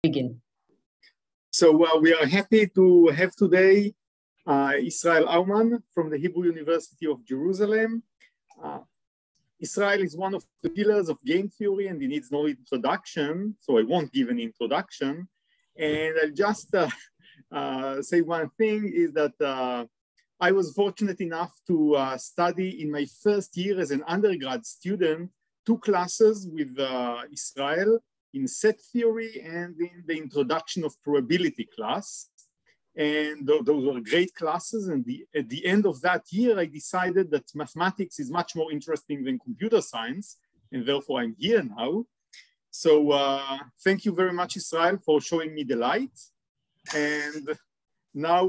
Begin. So we are happy to have today Israel Aumann from the Hebrew University of Jerusalem. Israel is one of the pillars of game theory and he needs no introduction, so I won't give an introduction. And I'll just say one thing is that I was fortunate enough to study in my first year as an undergrad student 2 classes with Israel in set theory and in the introduction of probability class. And those were great classes. And at the end of that year, I decided that mathematics is much more interesting than computer science. And therefore I'm here now. So thank you very much, Israel, for showing me the light. And now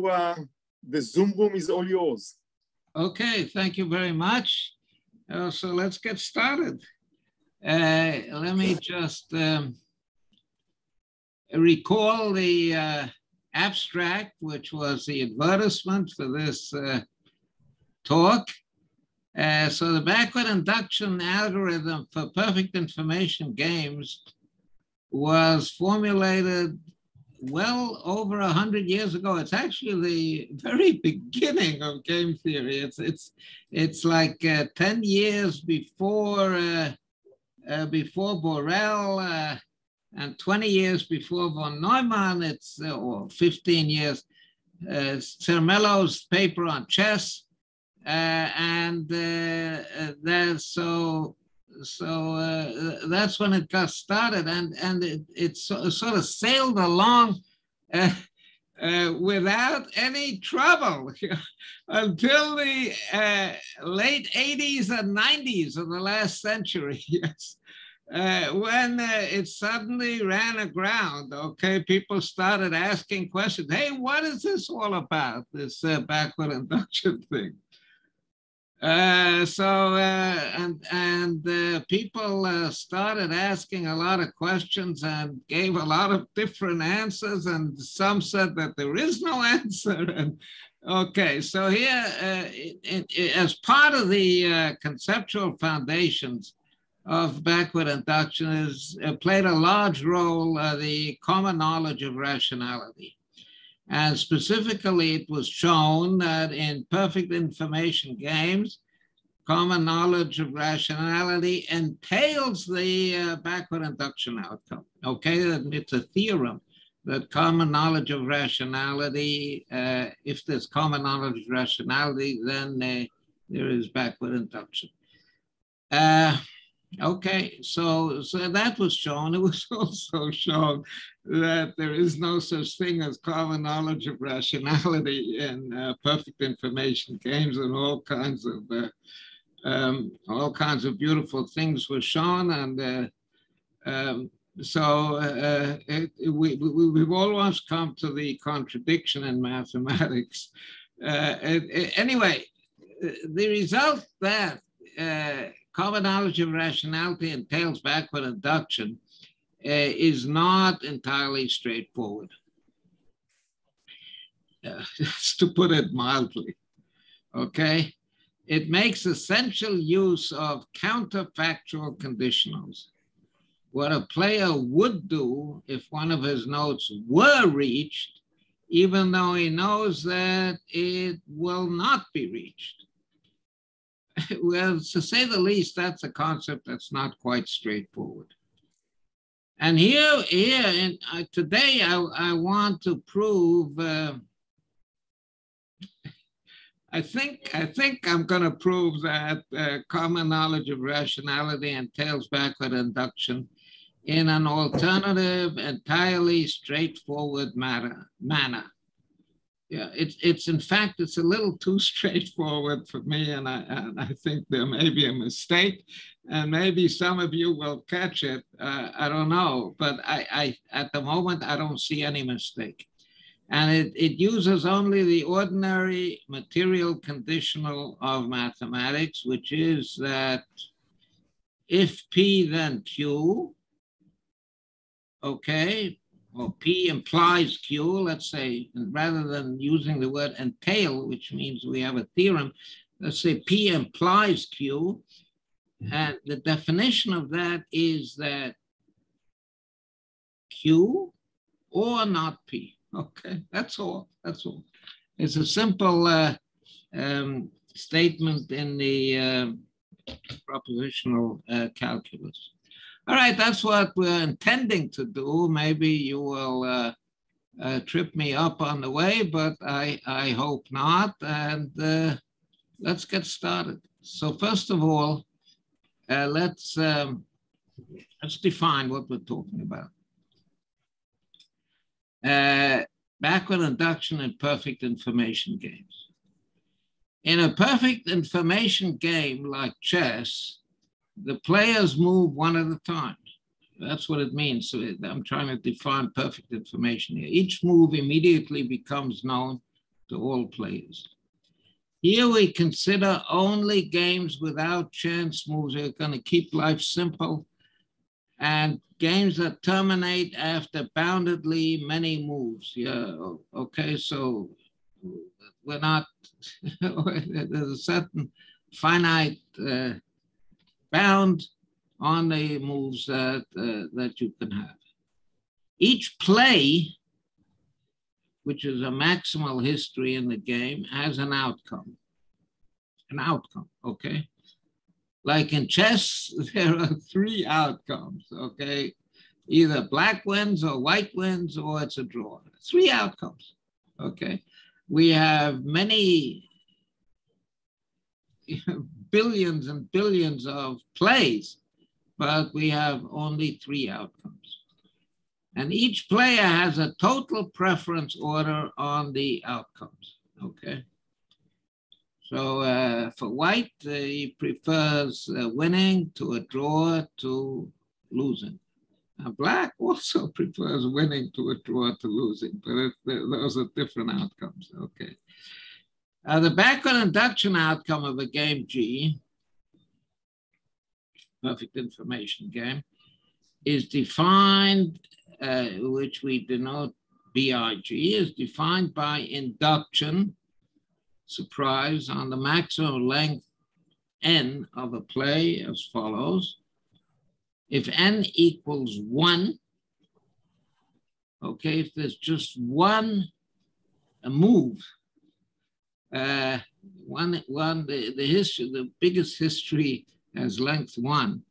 the Zoom room is all yours. Okay, thank you very much. So let's get started. Let me just recall the abstract, which was the advertisement for this talk. So the backward induction algorithm for perfect information games was formulated well over 100 years ago. It's actually the very beginning of game theory. It's like 10 years before Borel and 20 years before von Neumann. It's or 15 years. Cermello's paper on chess, and that's when it got started, and it sort of sailed along without any trouble until the late 80s and 90s of the last century. Yes. When it suddenly ran aground, okay, people started asking questions. Hey, what is this all about, this backward induction thing? People started asking a lot of questions and gave a lot of different answers, and some said that there is no answer. And okay, so here, as part of the conceptual foundations of backward induction is played a large role the common knowledge of rationality. And specifically, it was shown that in perfect information games, common knowledge of rationality entails the backward induction outcome. Okay, it's a theorem that common knowledge of rationality, if there's common knowledge of rationality, then there is backward induction. Okay, so that was shown. It was also shown that there is no such thing as common knowledge of rationality in perfect information games, and all kinds of beautiful things were shown. And we've almost come to the contradiction in mathematics. Anyway, the result that common knowledge of rationality entails backward induction is not entirely straightforward, to put it mildly, okay? It makes essential use of counterfactual conditionals. What a player would do if one of his notes were reached, even though he knows that it will not be reached. Well, to say the least, that's a concept that's not quite straightforward. And today I want to prove, I think I'm going to prove that common knowledge of rationality entails backward induction in an alternative, entirely straightforward manner. Yeah, it's in fact, it's a little too straightforward for me, and I think there may be a mistake, and maybe some of you will catch it. I don't know, but I at the moment, I don't see any mistake. And it uses only the ordinary material conditional of mathematics, which is that if P, then Q, okay, or P implies Q, let's say, and rather than using the word entail, which means we have a theorem, let's say P implies Q. And the definition of that is that Q or not P. Okay, that's all. That's all. It's a simple statement in the propositional calculus. All right, that's what we're intending to do. Maybe you will trip me up on the way, but I hope not. And let's get started. So first of all, let's define what we're talking about. Backward induction and perfect information games. In a perfect information game like chess, the players move one at a time. That's what it means. So I'm trying to define perfect information here. Each move immediately becomes known to all players. Here we consider only games without chance moves. We're going to keep life simple. And games that terminate after boundedly many moves. Yeah, okay, so we're not, there's a certain finite bound on the moves that you can have. Each play, which is a maximal history in the game, has an outcome. An outcome, okay? Like in chess, there are 3 outcomes, okay? Either black wins or white wins, or it's a draw. 3 outcomes, okay? We have many billions and billions of plays, but we have only 3 outcomes. And each player has a total preference order on the outcomes, okay? So for white, he prefers winning to a draw to losing. Now, black also prefers winning to a draw to losing, but those are different outcomes, okay? The backward induction outcome of a game G, perfect information game, is defined, which we denote BIG, is defined by induction, surprise, on the maximum length n of a play as follows. If n equals 1, okay, if there's just one move, the history, the biggest history has length 1.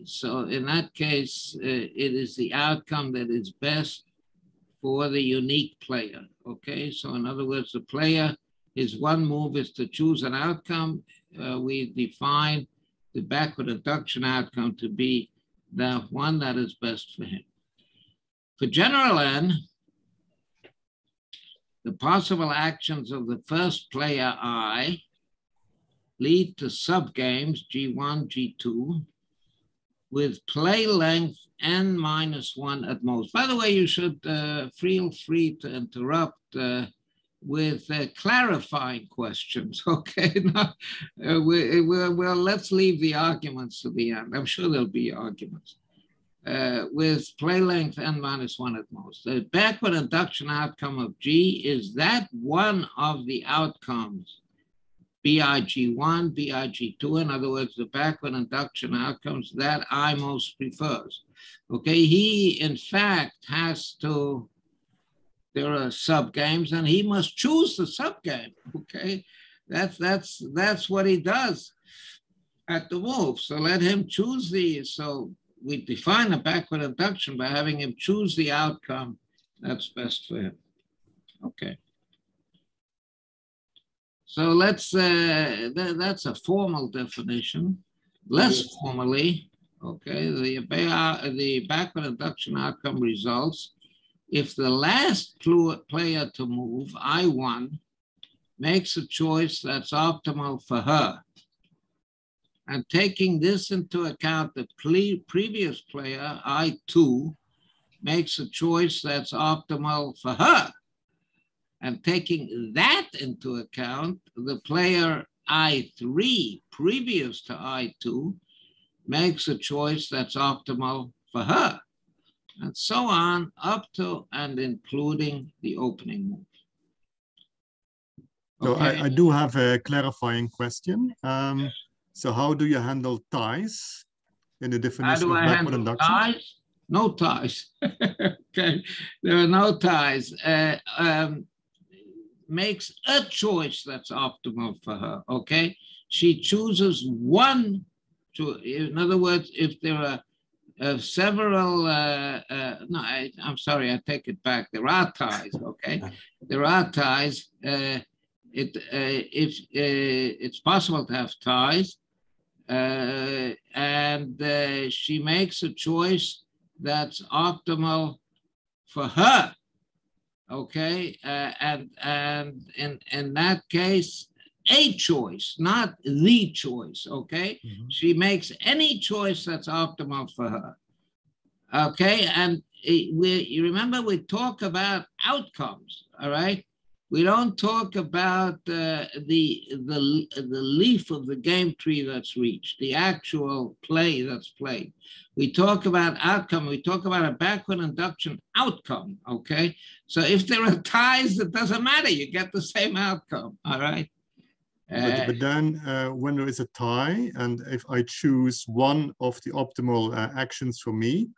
So in that case, it is the outcome that is best for the unique player, okay? So in other words, the player, his one move is to choose an outcome. We define the backward induction outcome to be the one that is best for him. For general n, the possible actions of the first player I lead to subgames G1, G2, with play length n minus 1 at most. By the way, you should feel free to interrupt with clarifying questions, okay? Now, well, let's leave the arguments to the end. I'm sure there'll be arguments. With play length n minus 1 at most. The backward induction outcome of G is that one of the outcomes, BIG1, BIG2, in other words, the backward induction outcomes that I most prefers. Okay, he in fact has to, there are subgames and he must choose the subgame, okay? That's what he does at the move. So let him choose so we define a backward induction by having him choose the outcome that's best for him, okay? So let's, that's a formal definition. Less formally, okay, the backward induction outcome results if the last player to move, I1, makes a choice that's optimal for her. And taking this into account, the previous player, I2, makes a choice that's optimal for her. And taking that into account, the player I3, previous to I2, makes a choice that's optimal for her. And so on, up to and including the opening move. Okay. So I do have a clarifying question. So how do you handle ties in the definition of backward induction? Ties? No ties. Okay, there are no ties. Makes a choice that's optimal for her. Okay, she chooses one. In other words, if there are several, no, I'm sorry, I take it back. There are ties. Okay, there are ties. If it's possible to have ties, and she makes a choice that's optimal for her, okay, and in that case, a choice, not the choice, okay? Mm-hmm. She makes any choice that's optimal for her, okay? And you remember we talk about outcomes, all right? We don't talk about the leaf of the game tree that's reached, the actual play that's played. We talk about outcome. We talk about a backward induction outcome, okay? So if there are ties, it doesn't matter. You get the same outcome, all right? But then when there is a tie, and if I choose one of the optimal actions for me,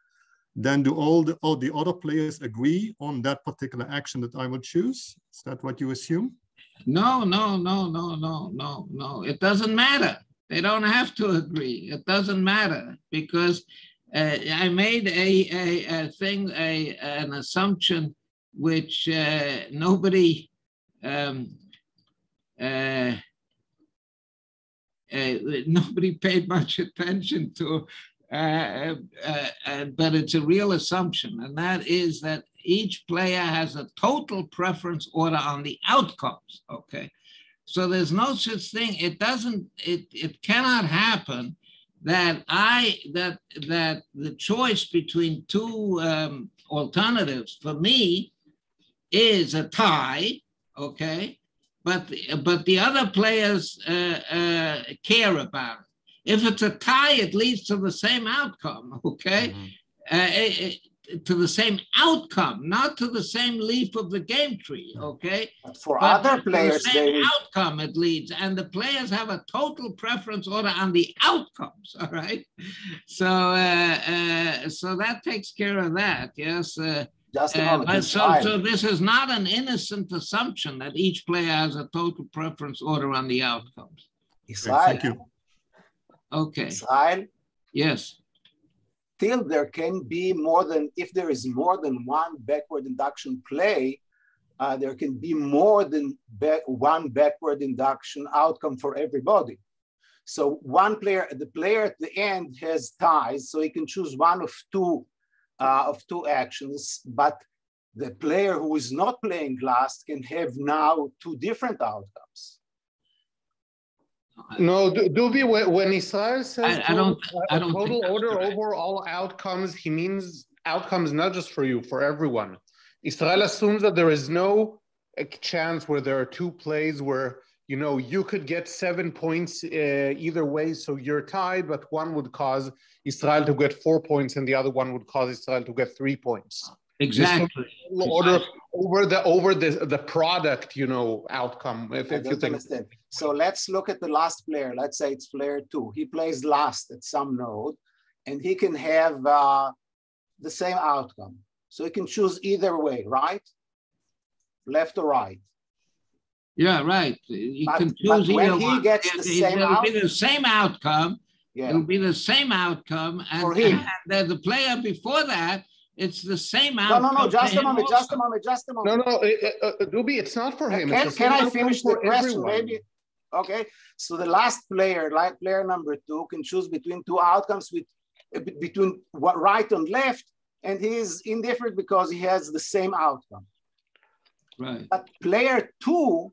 then do all the other players agree on that particular action that I will choose? Is that what you assume? No. It doesn't matter. They don't have to agree. It doesn't matter because I made an assumption which nobody nobody paid much attention to. But it's a real assumption, and that is that each player has a total preference order on the outcomes, okay? So there's no such thing, it cannot happen that that the choice between two alternatives for me is a tie, okay? But the other players care about it. If it's a tie, it leads to the same outcome, okay? Mm-hmm. To the same outcome, not to the same leaf of the game tree, okay? But for other players, the same outcome it leads, and the players have a total preference order on the outcomes, all right? So, so that takes care of that, yes? Just a moment. So this is not an innocent assumption that each player has a total preference order on the outcomes. Thank you. Okay. Israel? Yes. Still, there can be more than, if there is more than one backward induction play, there can be more than one backward induction outcome for everybody. So one player, the player at the end has ties, so he can choose one of two actions, but the player who is not playing last can have now two different outcomes. No, Dubi, when Israel says I don't total order over all outcomes, he means outcomes not just for you, for everyone. Israel assumes that there is no chance where there are two plays where, you know, you could get 7 points either way, so you're tied, but one would cause Israel to get 4 points and the other one would cause Israel to get 3 points. Exactly. Order over the product, you know, outcome. If you think. Understand. So let's look at the last player. Let's say it's player 2. He plays last at some node, and he can have the same outcome. So he can choose either way, right? Left or right. Yeah, right. You can choose either when he gets the same outcome, it'll be the same outcome. Yeah. It'll be the same outcome, and for him. And the player before that. It's the same outcome. No, just a moment. No, Dubi, it's not for him. Can I finish the question, maybe? Okay, so the last player, like player number 2, can choose between two outcomes between right and left, and he is indifferent because he has the same outcome. Right. But player 2,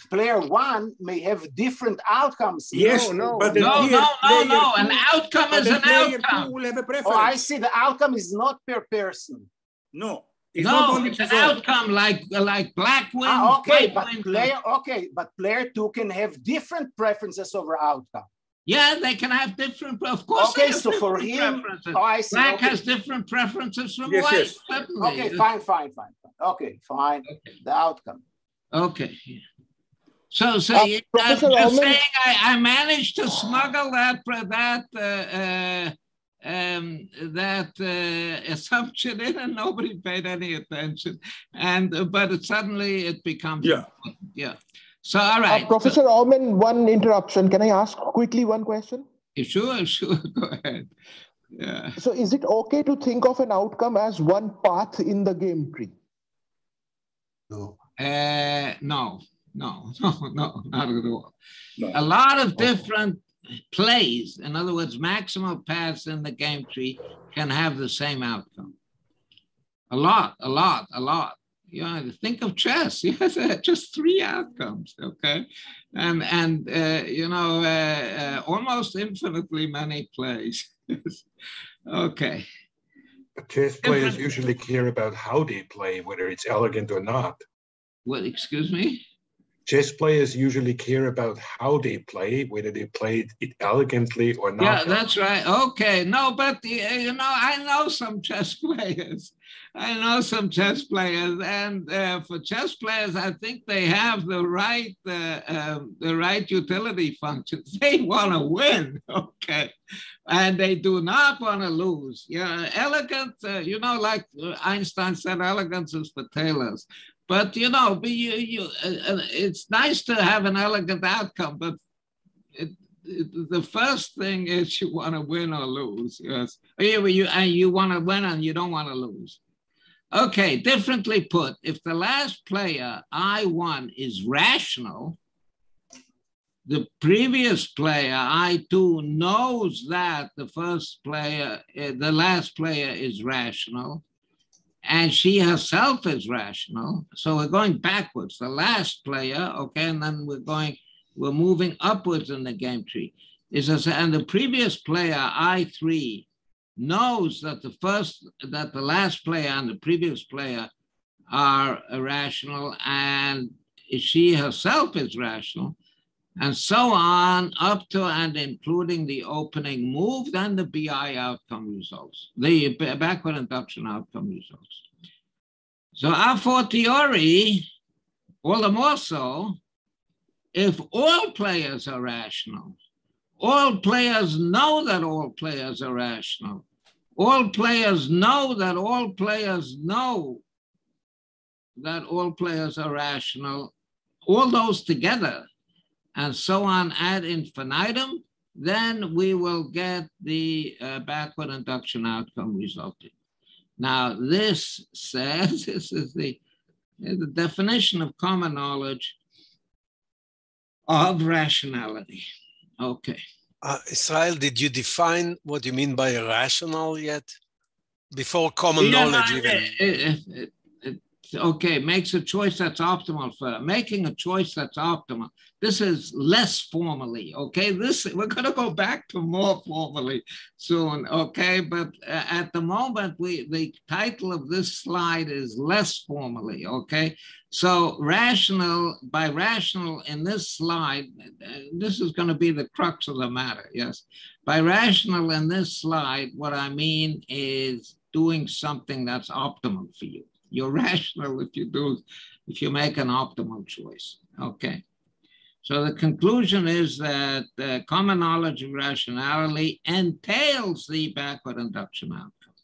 player 1 may have different outcomes. Yes, no. An outcome is an outcome. Oh, I see. The outcome is not per person. No. It's an outcome like black win. But player 2 can have different preferences over outcome. Yeah, they can have different. Of course. Okay, so for him, I see. Black has different preferences from white. Yes. Okay, fine. Okay, fine. Okay. The outcome. Okay. So I'm just saying I managed to smuggle that that assumption in, and nobody paid any attention. But suddenly it becomes important. Yeah. So, all right. Professor Aumann, one interruption. Can I ask quickly one question? Sure, go ahead. Yeah. So is it okay to think of an outcome as one path in the game tree? No. No, not at all. No. A lot of different plays, in other words, maximal paths in the game tree can have the same outcome. A lot. You know, think of chess. Yes, just 3 outcomes, okay? And you know, almost infinitely many plays. Okay. Chess players usually care about how they play, whether it's elegant or not. What, excuse me? Chess players usually care about how they play, whether they play it elegantly or not. Yeah, that's right. Okay, no, but you know, I know some chess players. And for chess players, I think they have the right utility functions. They want to win, okay, and they do not want to lose. Yeah, elegant. You know, like Einstein said, elegance is for tailors. But you know, it's nice to have an elegant outcome, but the first thing is you want to win or lose. Yes, you want to win and you don't want to lose. Okay, differently put, if the last player, I1, is rational, the previous player, I2, knows that the last player is rational, and she herself is rational. So we're going backwards. The last player, okay, and then we're moving upwards in the game tree. And the previous player, I3, knows that the last player and the previous player are irrational, and she herself is rational, and so on, up to and including the opening move, then the BI outcome results, the backward induction outcome results. So a fortiori, all the more so, if all players are rational, all players know that all players are rational, all players know that all players know that all players are rational, all those together, and so on ad infinitum, then we will get the backward induction outcome resulting. Now, this says, this is the definition of common knowledge of rationality. Okay. Israel, did you define what you mean by rational yet? Before common knowledge even. Okay, makes a choice that's optimal for making a choice that's optimal. This is less formally, okay? We're gonna go back to more formally soon, okay? But at the moment, the title of this slide is less formally, okay? So by rational in this slide, this is gonna be the crux of the matter, yes? By rational in this slide, what I mean is doing something that's optimal for you. You're rational if you make an optimal choice, okay? So the conclusion is that common knowledge of rationality entails the backward induction outcome.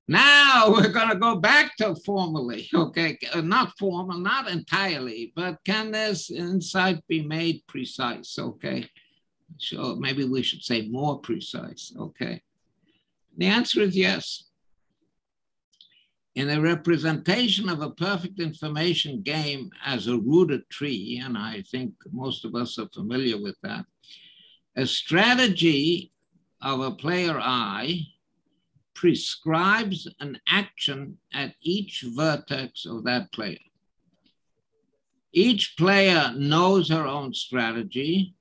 Now we're gonna go back to formally, okay? Not formal, not entirely, but can this insight be made precise, okay? So maybe we should say more precise, okay? The answer is yes. In a representation of a perfect information game as a rooted tree, and I think most of us are familiar with that, a strategy of a player I prescribes an action at each vertex of that player. Each player knows her own strategy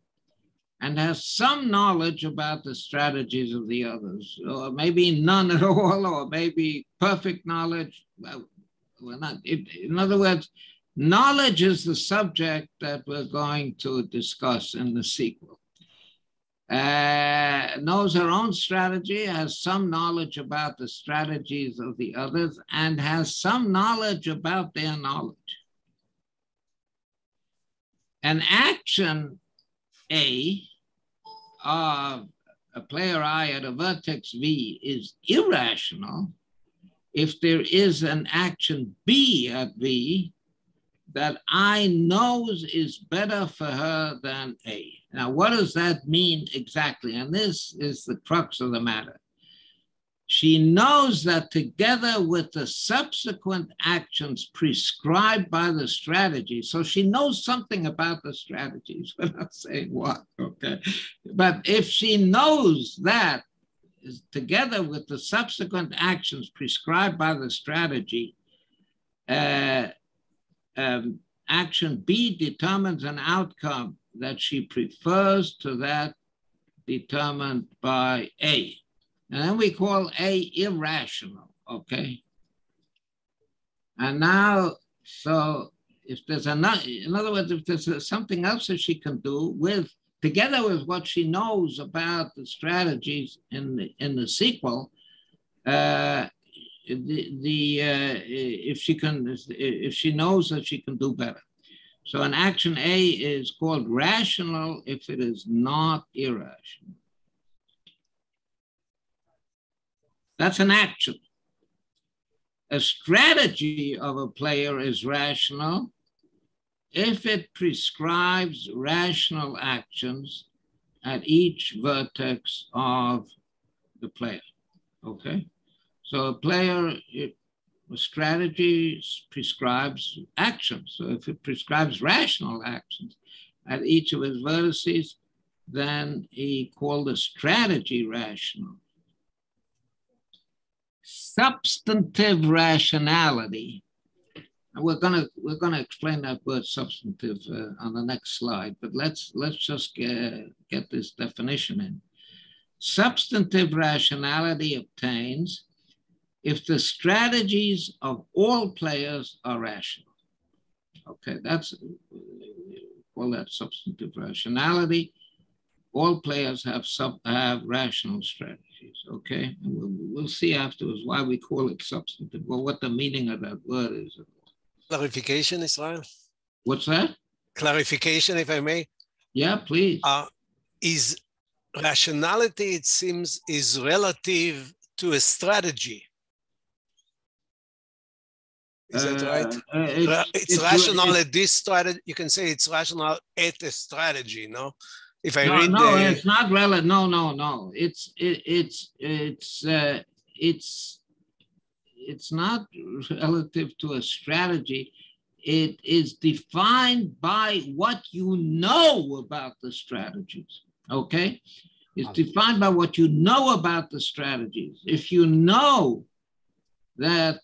and has some knowledge about the strategies of the others, or maybe none at all, or maybe perfect knowledge. Well, in other words, knowledge is the subject that we're going to discuss in the sequel. Knows her own strategy, has some knowledge about the strategies of the others, and has some knowledge about their knowledge. An action A of a player I at a vertex V is irrational if there is an action B at V that I knows is better for her than A. Now, what does that mean exactly? And this is the crux of the matter. She knows that together with the subsequent actions prescribed by the strategy, so she knows something about the strategies, we're not saying what, okay? But if she knows that together with the subsequent actions prescribed by the strategy, action B determines an outcome that she prefers to that determined by A. And then we call A irrational, okay? And now, so if there's another, in other words, if there's something else that she can do with, together with what she knows about the strategies in the sequel, if she knows that she can do better. So an action A is called rational if it is not irrational. That's an action. A strategy of a player is rational if it prescribes rational actions at each vertex of the player, okay? So a player, a strategy prescribes actions. So if it prescribes rational actions at each of his vertices, then he called the strategy rational. Substantive rationality. And we're gonna explain that word substantive on the next slide, but let's just get this definition in. Substantive rationality obtains if the strategies of all players are rational. Okay, that's, call that substantive rationality. All players have rational strategies, okay? And we'll see afterwards why we call it substantive, or what the meaning of that word is. Clarification, Israel? What's that? Clarification, if I may. Yeah, please. Is rationality, it seems, is relative to a strategy. Is that right? It's rational at this strategy. You can say it's rational at a strategy, no? If I read it's not relative. No. It's not relative to a strategy. It is defined by what you know about the strategies. Okay, it's defined by what you know about the strategies. If you know that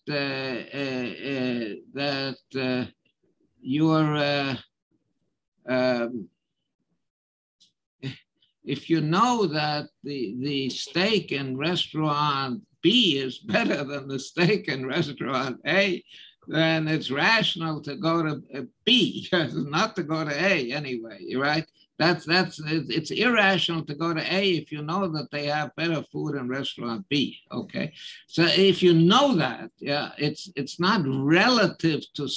if you know that the steak in restaurant B is better than the steak in restaurant A, then it's rational to go to B, not to go to A anyway, right? It's irrational to go to A if you know that they have better food in restaurant B, okay? So if you know that, yeah, it's not relative to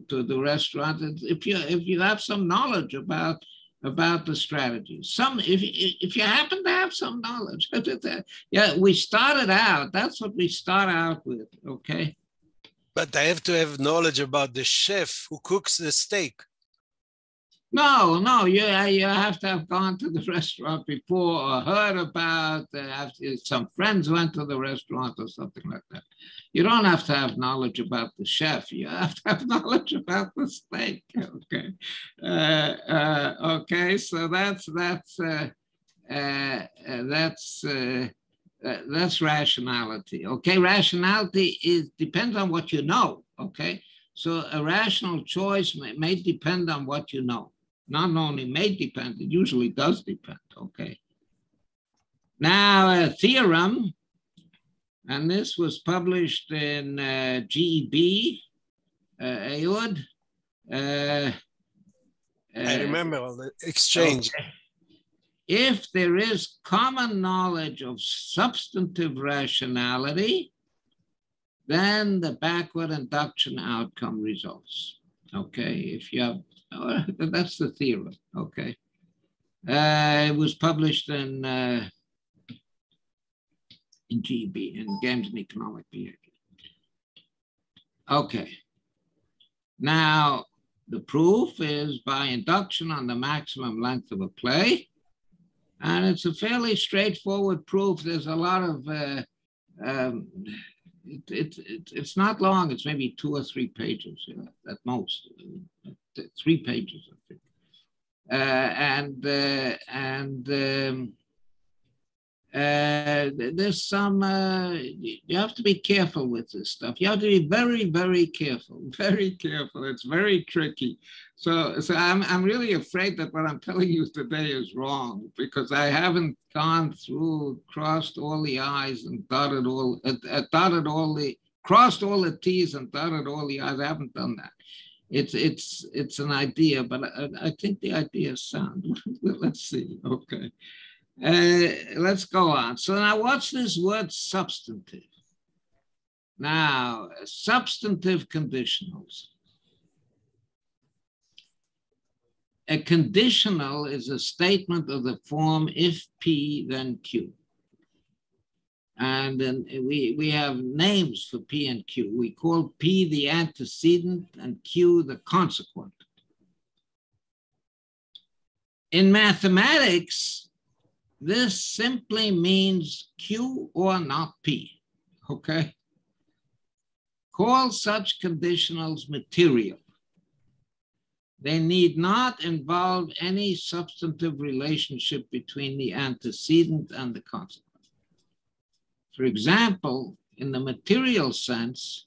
the restaurant. If you have some knowledge about the strategies, if you happen to have some knowledge, yeah, we started out. That's what we start out with, okay? But I have to have knowledge about the chef who cooks the steak. No, you have to have gone to the restaurant before or heard about, some friends went to the restaurant or something like that. You don't have to have knowledge about the chef. You have to have knowledge about the steak, okay? Okay, so that's rationality, okay? Rationality depends on what you know, okay? So a rational choice may depend on what you know. Not only may depend, it usually does depend, okay? Now, a theorem, and this was published in GEB, Ayud. I remember the exchange. Okay. If there is common knowledge of substantive rationality, then the backward induction outcome results. Okay, if you have, that's the theorem, okay? It was published in GB, in Games and Economic Behavior. Okay. Now, the proof is by induction on the maximum length of a play. And it's a fairly straightforward proof. There's a lot of, it's not long. It's maybe 2 or 3 pages at most. 3 pages, I think. There's some, you have to be careful with this stuff. You have to be very, very careful, very careful. It's very tricky. So I'm really afraid that what I'm telling you today is wrong, because I haven't gone through, crossed all the I's and crossed all the T's and dotted all the I's. I haven't done that. It's an idea, but I think the idea is sound. Let's see, okay. Let's go on. So now what's this word substantive? Now, substantive conditionals. A conditional is a statement of the form if P, then Q. And then we have names for P and Q. We call P the antecedent and Q the consequent. In mathematics, this simply means Q or not P, okay? Call such conditionals material. They need not involve any substantive relationship between the antecedent and the consequent. For example, in the material sense,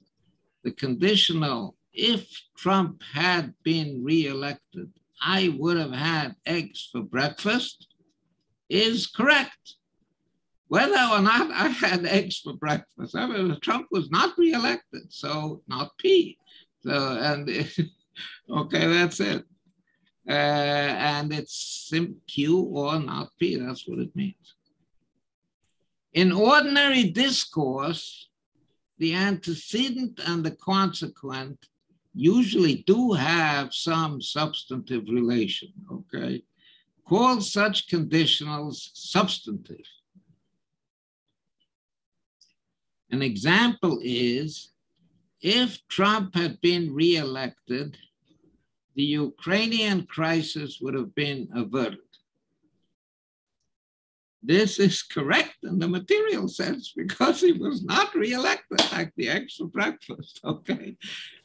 the conditional, if Trump had been reelected, I would have had eggs for breakfast, is correct. Whether or not I had eggs for breakfast, I mean, Trump was not reelected, so not P. So, and okay, that's it. And it's Q or not P, that's what it means. In ordinary discourse, the antecedent and the consequent usually do have some substantive relation, okay? Call such conditionals substantive. An example is, if Trump had been reelected, the Ukrainian crisis would have been averted. This is correct in the material sense because he was not reelected, like the eggs for breakfast, okay?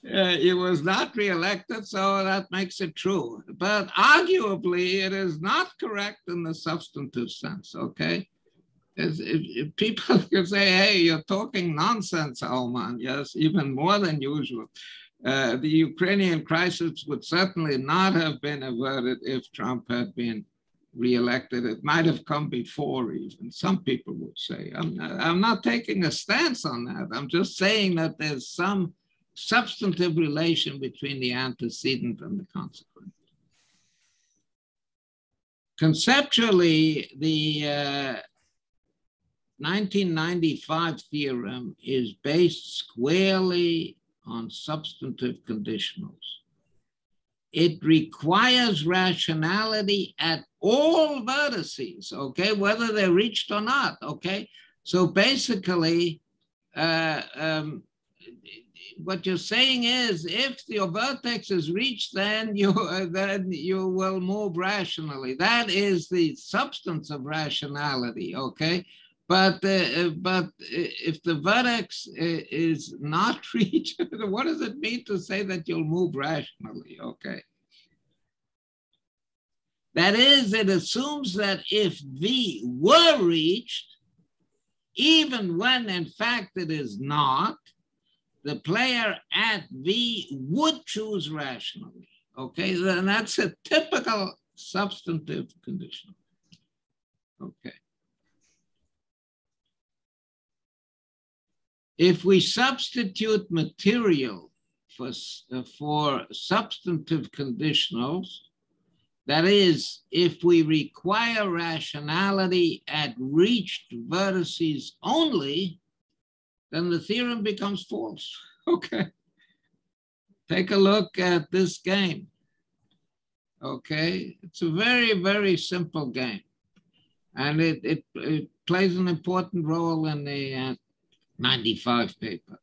He was not reelected, so that makes it true. But arguably, it is not correct in the substantive sense, okay? If people can say, hey, you're talking nonsense, Aumann, yes, even more than usual. The Ukrainian crisis would certainly not have been averted if Trump had been reelected. It might have come before even, some people would say. I'm not taking a stance on that. I'm just saying that there's some substantive relation between the antecedent and the consequent. Conceptually, the 1995 theorem is based squarely on substantive conditionals. It requires rationality at all vertices, okay, whether they're reached or not, okay? So basically, what you're saying is, if your vertex is reached, then you will move rationally. That is the substance of rationality, okay? But if the vertex is not reached, what does it mean to say that you'll move rationally? Okay. That is, it assumes that if V were reached, even when in fact it is not, the player at V would choose rationally. Okay, then that's a typical substantive condition. Okay. If we substitute material for substantive conditionals, that is, if we require rationality at reached vertices only, then the theorem becomes false. Okay. Take a look at this game. Okay, it's a very, very simple game. And it plays an important role in the 95 paper.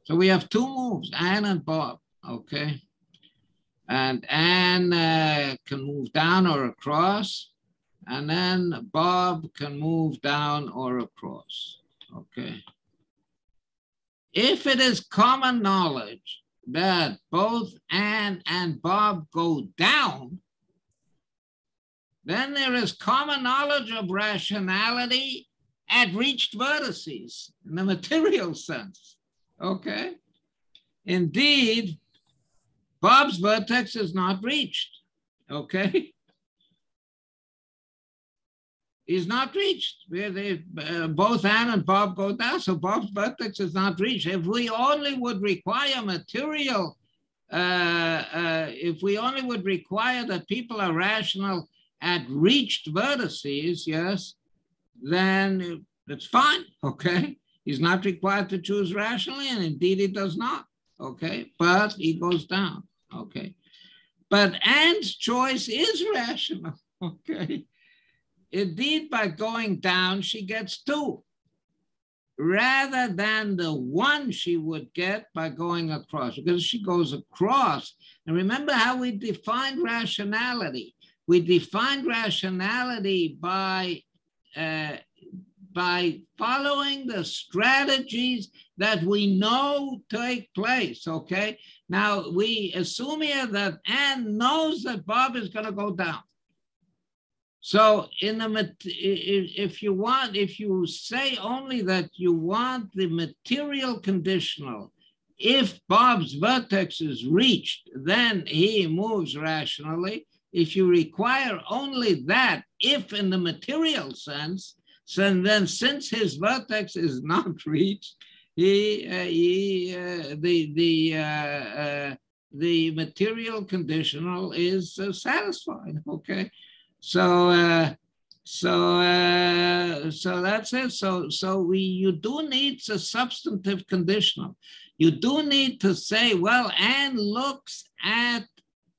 So we have two moves, Anne and Bob, okay? And Anne can move down or across, and then Bob can move down or across, okay? If it is common knowledge that both Anne and Bob go down, then there is common knowledge of rationality at reached vertices in the material sense, okay? Indeed, Bob's vertex is not reached, okay? He's not reached. Both Anne and Bob go down, so Bob's vertex is not reached. If we only would require material, if we only would require that people are rational at reached vertices, yes, then it's fine, okay? He's not required to choose rationally, and indeed he does not, okay? But he goes down, okay? But Anne's choice is rational, okay? Indeed, by going down, she gets 2, rather than the 1 she would get by going across, because she goes across. And remember how we defined rationality. We defined rationality by following the strategies that we know take place, okay? Now, we assume here that Anne knows that Bob is going to go down. So if you say only that you want the material conditional, if Bob's vertex is reached, then he moves rationally. If you require only that, if in the material sense, so then since his vertex is not reached, the material conditional is satisfied, okay? So that's it. So you do need a substantive conditional. You do need to say, well, Anne looks at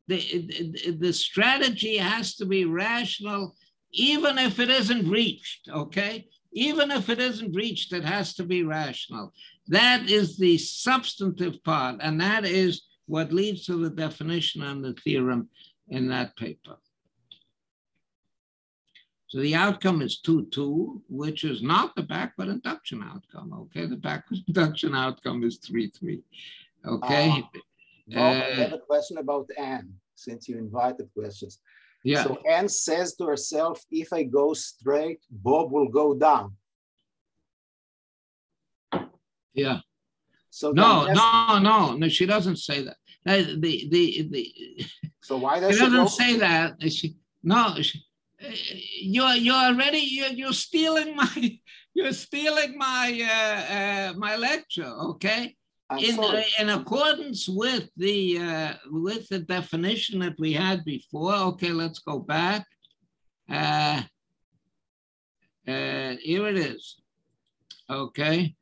the strategy has to be rational, even if it isn't reached, okay? Even if it isn't reached, it has to be rational. That is the substantive part, and that is what leads to the definition and the theorem in that paper. So the outcome is 2-2, which is not the backward induction outcome, okay? The backward induction outcome is 3-3, okay? Bob, I have a question about Anne, since you invited questions. Yeah. So Anne says to herself, if I go straight, Bob will go down. Yeah. So no, she doesn't say that. So why does she doesn't say that? You're stealing my lecture, okay? In accordance with the definition that we had before, okay, let's go back. Here it is, okay?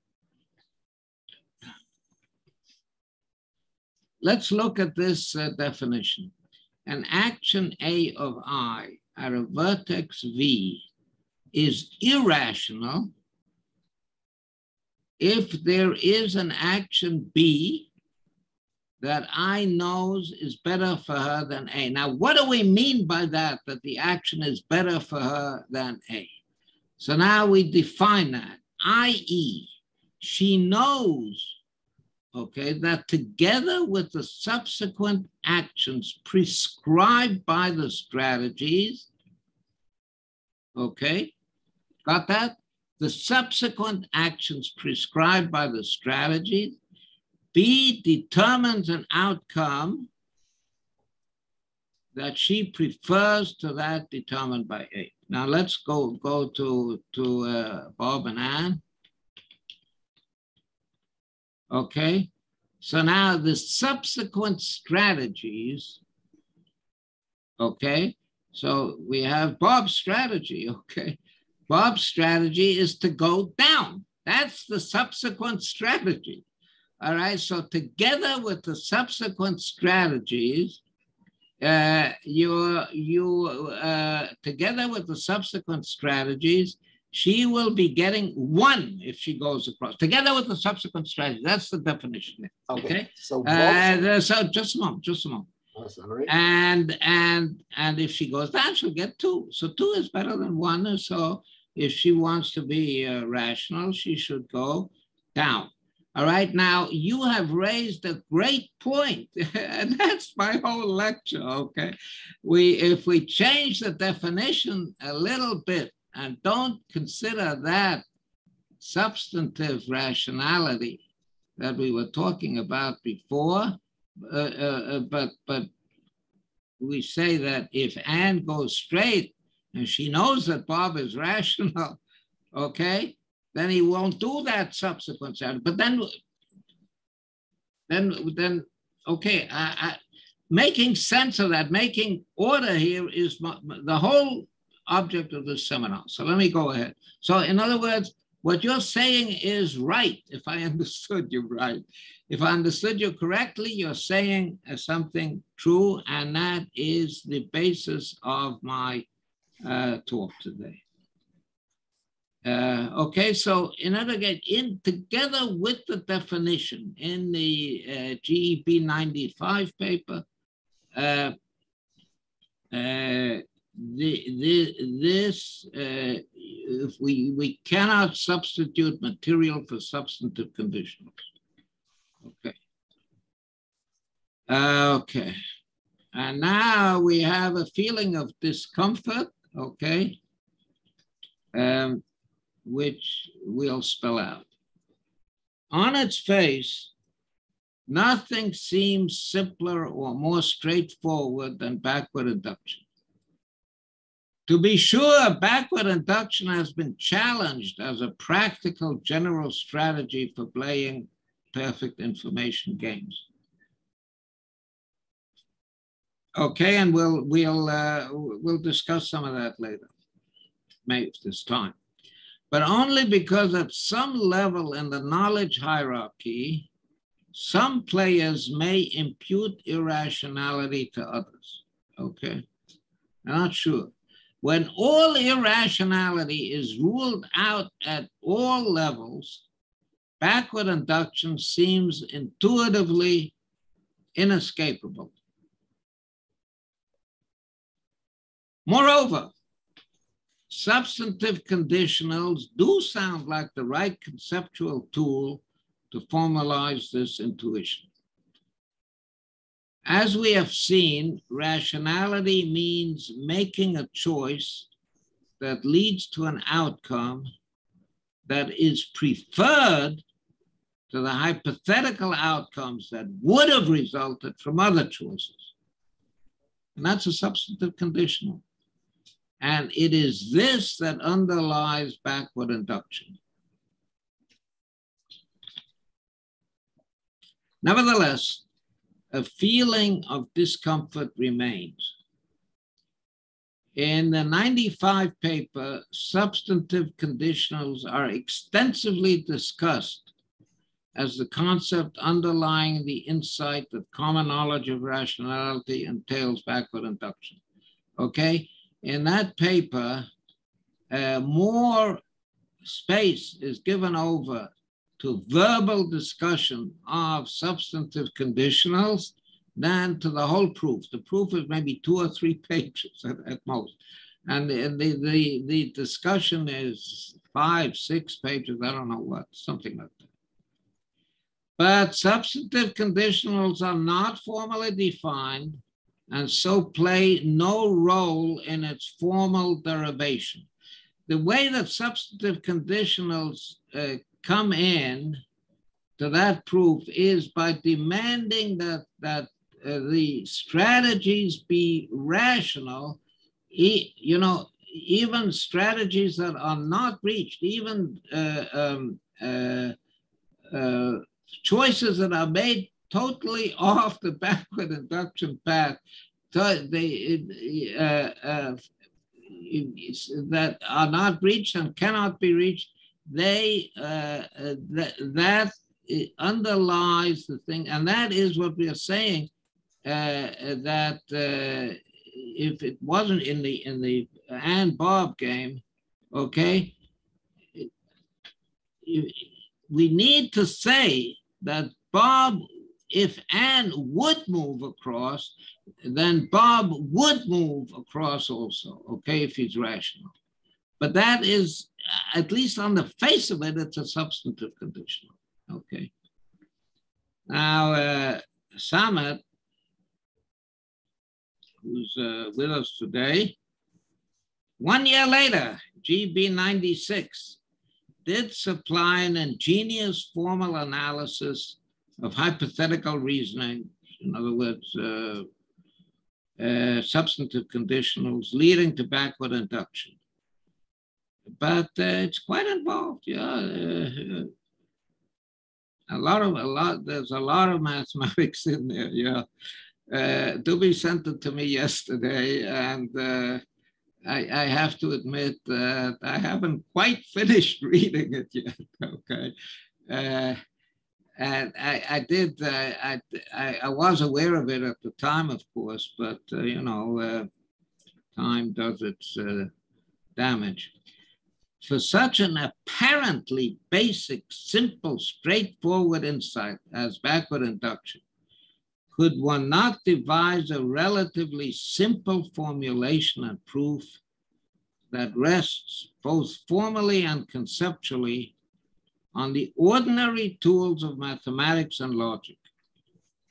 Let's look at this definition. An action A of I at a vertex V is irrational if there is an action B that I knows is better for her than A. Now, what do we mean by that the action is better for her than A? So now we define that, i.e., she knows, okay, that together with the subsequent actions prescribed by the strategies, okay, got that? The subsequent actions prescribed by the strategies, B determines an outcome that she prefers to that determined by A. Now let's go to Bob and Anne. Okay, so now the subsequent strategies, okay, so we have Bob's strategy, okay. Bob's strategy is to go down. That's the subsequent strategy. All right, so together with the subsequent strategies, together with the subsequent strategies, she will be getting 1 if she goes across. Together with the subsequent strategy, that's the definition. Okay. So, so just a moment. Oh, sorry. And if she goes down, she'll get 2. So 2 is better than 1. And so if she wants to be rational, she should go down. All right, now you have raised a great point, and that's my whole lecture, okay? If we change the definition a little bit and don't consider that substantive rationality that we were talking about before, but we say that if Anne goes straight and she knows that Bob is rational, okay, then he won't do that subsequent strategy. But then okay, making sense of that, making order here is the whole object of this seminar. So let me go ahead. So in other words, what you're saying is right, if I understood you right. If I understood you correctly, you're saying something true, and that is the basis of my talk today. Okay, so in other words, together with the definition in the GEB 95 paper, if we cannot substitute material for substantive conditionals. Okay. Okay. And now we have a feeling of discomfort, okay, which we'll spell out. On its face, nothing seems simpler or more straightforward than backward induction. To be sure, backward induction has been challenged as a practical general strategy for playing perfect information games. Okay, and we'll discuss some of that later, maybe this time. But only because at some level in the knowledge hierarchy, some players may impute irrationality to others. Okay, I'm not sure. When all irrationality is ruled out at all levels, backward induction seems intuitively inescapable. Moreover, substantive conditionals do sound like the right conceptual tool to formalize this intuition. As we have seen, rationality means making a choice that leads to an outcome that is preferred to the hypothetical outcomes that would have resulted from other choices. And that's a substantive conditional. And it is this that underlies backward induction. Nevertheless, a feeling of discomfort remains. In the 95 paper, substantive conditionals are extensively discussed as the concept underlying the insight that common knowledge of rationality entails backward induction. Okay, in that paper, more space is given over to verbal discussion of substantive conditionals than to the whole proof. The proof is maybe 2 or 3 pages at most. And the discussion is 5, 6 pages, I don't know what, something like that. But substantive conditionals are not formally defined and so play no role in its formal derivation. The way that substantive conditionals come in to that proof is by demanding that the strategies be rational, you know, even strategies that are not reached, even choices that are made totally off the backward induction path, that are not reached and cannot be reached, that underlies the thing, and that is what we are saying. that if it wasn't in the and Bob game, okay, we need to say that Bob, if Anne would move across, then Bob would move across also, okay, if he's rational. But that is, at least on the face of it, it's a substantive conditional, okay. Now, Samet, who's with us today, 1 year later, GB 96, did supply an ingenious formal analysis of hypothetical reasoning, in other words, substantive conditionals leading to backward induction. But it's quite involved, yeah. There's a lot of mathematics in there, yeah. Duby sent it to me yesterday, and I have to admit that I haven't quite finished reading it yet, okay. And I was aware of it at the time, of course, but you know, time does its damage. For such an apparently basic, simple, straightforward insight as backward induction, could one not devise a relatively simple formulation and proof that rests both formally and conceptually on the ordinary tools of mathematics and logic,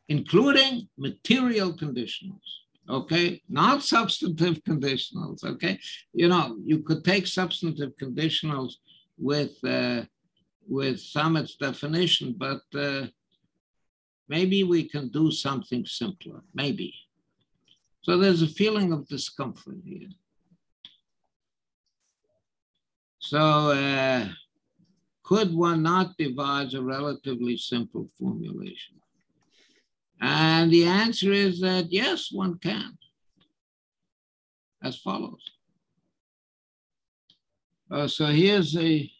including material conditionals, okay? Not substantive conditionals, okay? You know, you could take substantive conditionals with Samet's definition, but maybe we can do something simpler, maybe. So there's a feeling of discomfort here. So could one not devise a relatively simple formulation? And the answer is that yes, one can, as follows. So here's a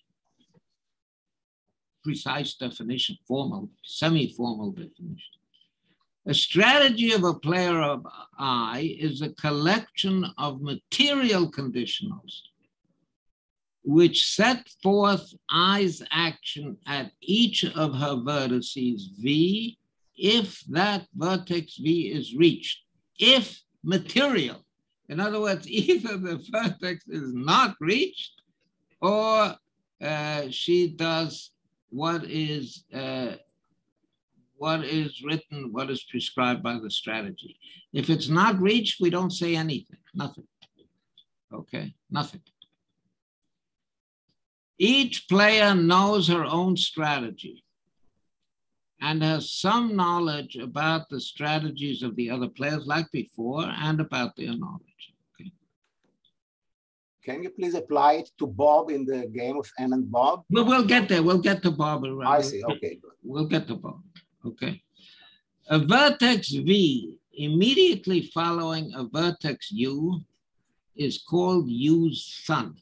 precise definition, formal, semi-formal definition. A strategy of a player of I is a collection of material conditionals which set forth I's action at each of her vertices V if that vertex V is reached, if material. In other words, either the vertex is not reached or she does what is written, what is prescribed by the strategy. If it's not reached, we don't say anything, nothing. Okay, nothing. Each player knows her own strategy and has some knowledge about the strategies of the other players, like before, and about their knowledge. Okay. Can you please apply it to Bob in the game of Anne and Bob? Well, we'll get there. We'll get to Bob. I see. Okay, good. We'll get to Bob. Okay. A vertex V immediately following a vertex U is called U's son.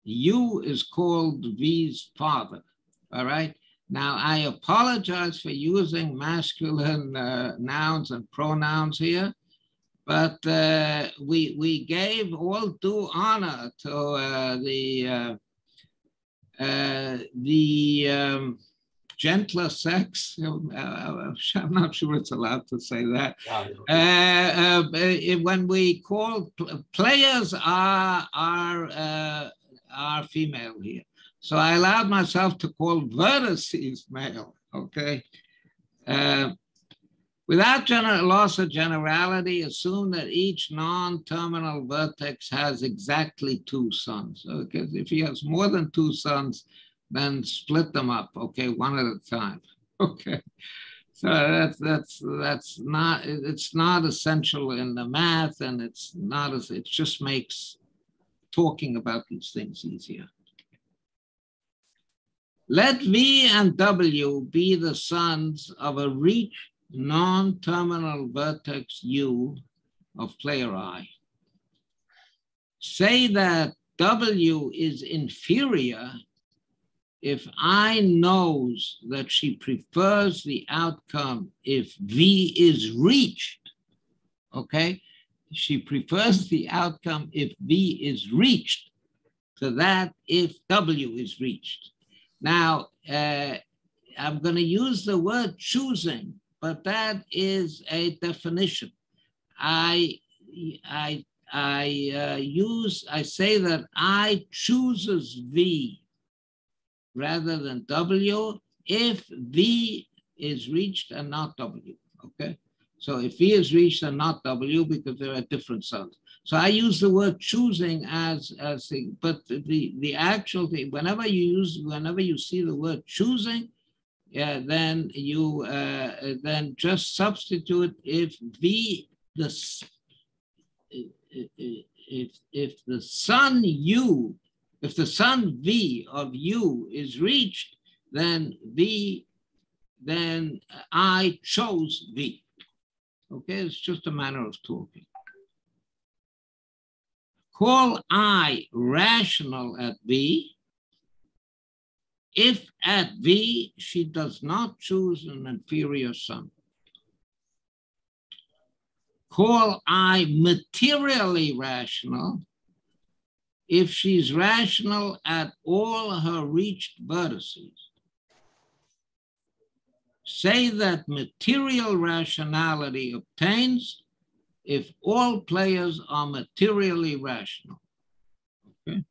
U is called V's father. All right. Now, I apologize for using masculine nouns and pronouns here, but we gave all due honor to the gentler sex. I'm not sure it's allowed to say that. When we call players are female here. So I allowed myself to call vertices male, okay? Without loss of generality, assume that each non-terminal vertex has exactly 2 sons. Okay, if he has more than 2 sons, then split them up, okay, one at a time, okay? So that's not, it's not essential in the math, and it's not, it just makes talking about these things easier. Let V and W be the sons of a reached non-terminal vertex U of player I. Say that W is inferior if I knows that she prefers the outcome if V is reached, okay? She prefers the outcome if V is reached to that if W is reached. Now, I'm going to use the word choosing, but that is a definition. I say that I chooses V rather than W if V is reached and not W, okay? So if V is reached and not W, because there are different sons. So I use the word choosing but the actual thing, whenever you see the word choosing, then you then just substitute if V, if the sun U, if the sun V of U is reached, then I chose V. Okay, it's just a manner of talking. Call I rational at V if at V she does not choose an inferior sum. Call I materially rational if she's rational at all her reached vertices. Say that material rationality obtains if all players are materially rational. Okay?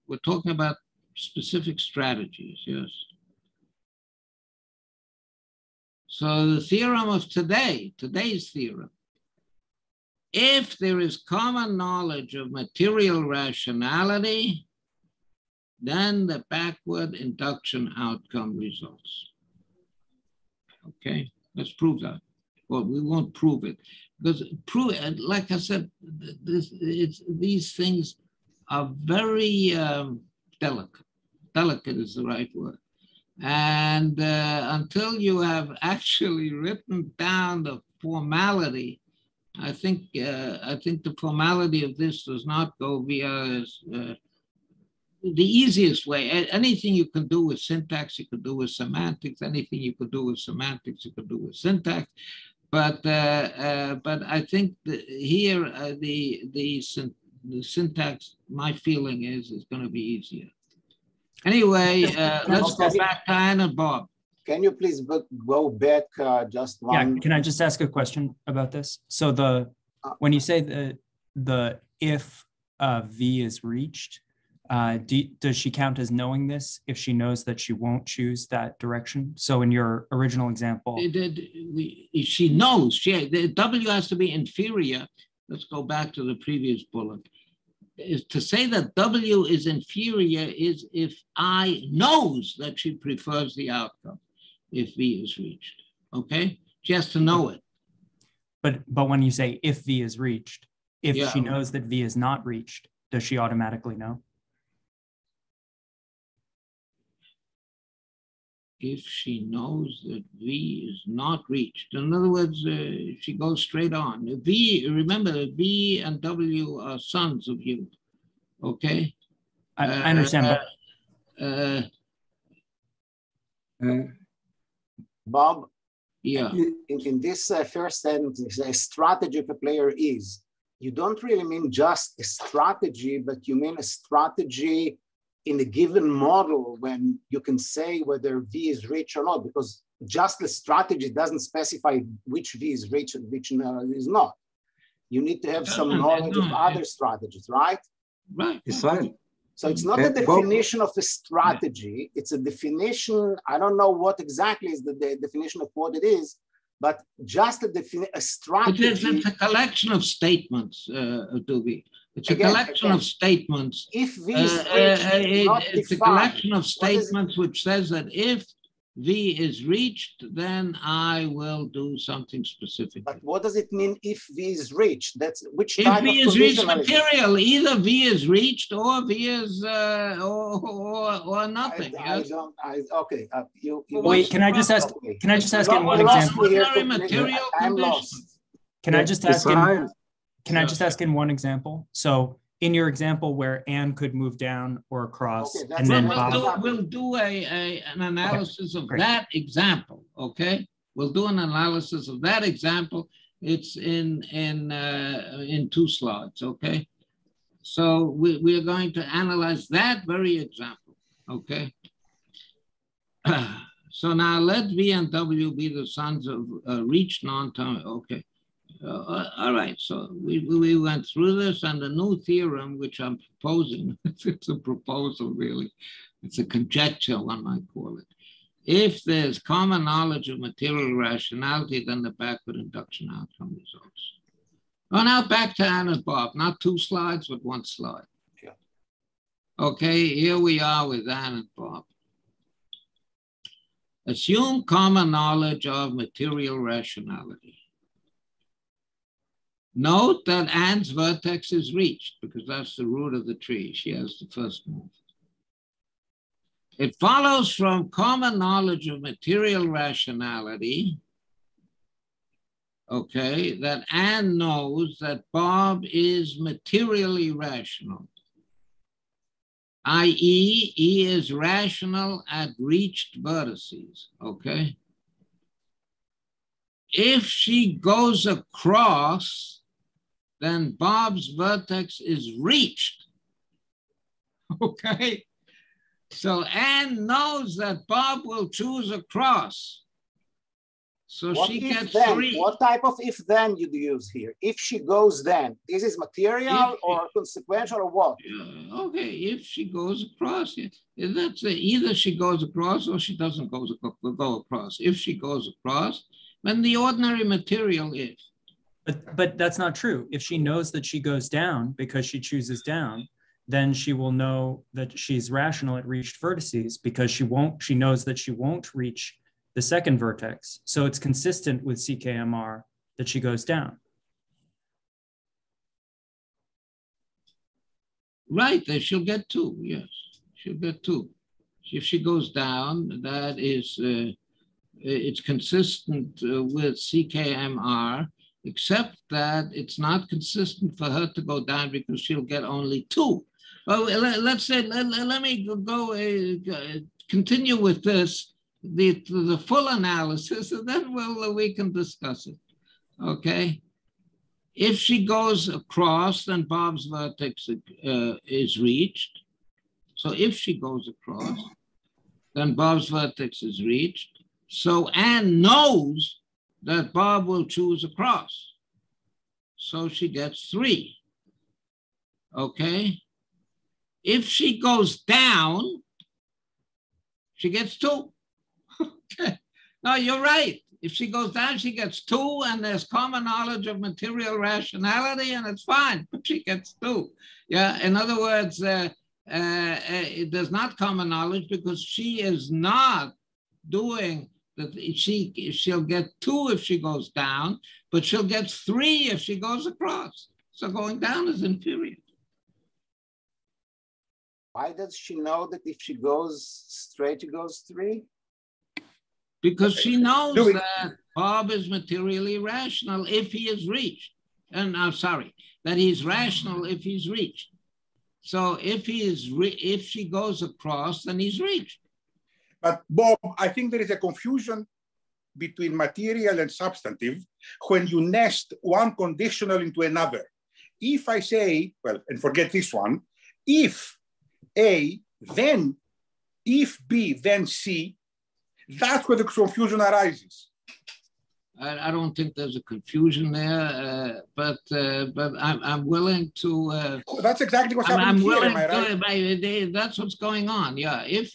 We're talking about specific strategies, yes. So the theorem of today's theorem, if there is common knowledge of material rationality, then the backward induction outcome results. Okay, let's prove that. Well, we won't prove it because like I said, these things are very delicate. Delicate is the right word. And until you have actually written down the formality, I think the formality of this does not go via the easiest way. Anything you can do with syntax, you can do with semantics. Anything you could do with semantics, you can do with syntax. But I think that here the syntax, my feeling is going to be easier. Anyway, let's go back to Anne and Bob. Can you please go back just one? Yeah, can I just ask a question about this? So when you say the if V is reached, does she count as knowing this if she knows that she won't choose that direction? So in your original example, she knows the W has to be inferior. Let's go back to the previous bullet. Is to say that W is inferior is if I knows that she prefers the outcome if V is reached. Okay, she has to know it. But when you say if V is reached, if she knows that V is not reached, does she automatically know? If she knows that V is not reached. In other words, she goes straight on. V, remember, V and W are sons of U, okay? I understand, Bob? Yeah. In this first sentence, a strategy of a player is, you don't really mean just a strategy, but you mean a strategy in a given model when you can say whether V is reached or not, because just the strategy doesn't specify which V is reached and which is not. You need to have some knowledge of other strategies, right? Right. It's right. So it's not a definition of a strategy, it's a definition, I don't know what exactly is the definition of what it is, but just a strategy. It's a collection of statements, Dubi. It's a collection of statements. If V is reached, it's a collection of statements which says that if V is reached, then I will do something specific. But what does it mean if V is reached? That's which if type V of is reached conditional material, either V is reached or V is or nothing. Okay. Wait, can I just ask? Can I just ask in one example? I'm lost. Can I just ask in? Can I just ask in one example? So in your example where Anne could move down or across, Okay, and then we'll do an analysis of that example. Okay, we'll do an analysis of that example. It's in 2 slides. Okay, so we are going to analyze that very example. Okay. So now let V and W be the sons of reached non-time. Okay. All right, so we went through this, and the new theorem, which I'm proposing, it's a proposal really, it's a conjecture, one might call it. If there's common knowledge of material rationality, then the backward induction outcome results. Oh, now back to Anne and Bob, not 2 slides, but 1 slide. Yeah. Okay, here we are with Anne and Bob. Assume common knowledge of material rationality. Note that Anne's vertex is reached because that's the root of the tree. She has the first move. It follows from common knowledge of material rationality, okay, that Anne knows that Bob is materially rational, i.e., he is rational at reached vertices, okay? If she goes across, then Bob's vertex is reached, okay? So Anne knows that Bob will choose across. So what she gets then? 3. What type of if then you use here? If she goes then, this is material or consequential or what? Okay, if she goes across, that's either she goes across or she doesn't go across. If she goes across, then the ordinary material is. But that's not true. If she knows that she goes down because she chooses down, then she will know that she's rational at reached vertices because she knows that she won't reach the second vertex. So it's consistent with CKMR that she goes down. Right, then she'll get 2, yes, she'll get 2. If she goes down, that is, it's consistent with CKMR, except that it's not consistent for her to go down because she'll get only 2. Well, let's say, let me go continue with this, the full analysis, and then we can discuss it, okay? If she goes across, then Bob's vertex is reached. So if she goes across, then Bob's vertex is reached. So Anne knows that Bob will choose across. So she gets 3, okay? If she goes down, she gets 2. Okay. No, you're right. If she goes down, she gets 2, and there's common knowledge of material rationality, and it's fine, but she gets 2. Yeah, in other words, there's not common knowledge because she is not doing that. She'll get 2 if she goes down, but she'll get 3 if she goes across. So going down is inferior. Why does she know that if she goes straight, she goes 3? Because she knows that Bob is materially rational if he is reached. And I'm sorry, that he's rational if he's reached. So if she goes across, then he's reached. But Bob, I think there is a confusion between material and substantive when you nest one conditional into another. If I say, well, and forget this one, if A, then if B, then C, that's where the confusion arises. I don't think there's a confusion there, but I'm willing to. That's exactly what's happening here, am I right? That's what's going on. Yeah, if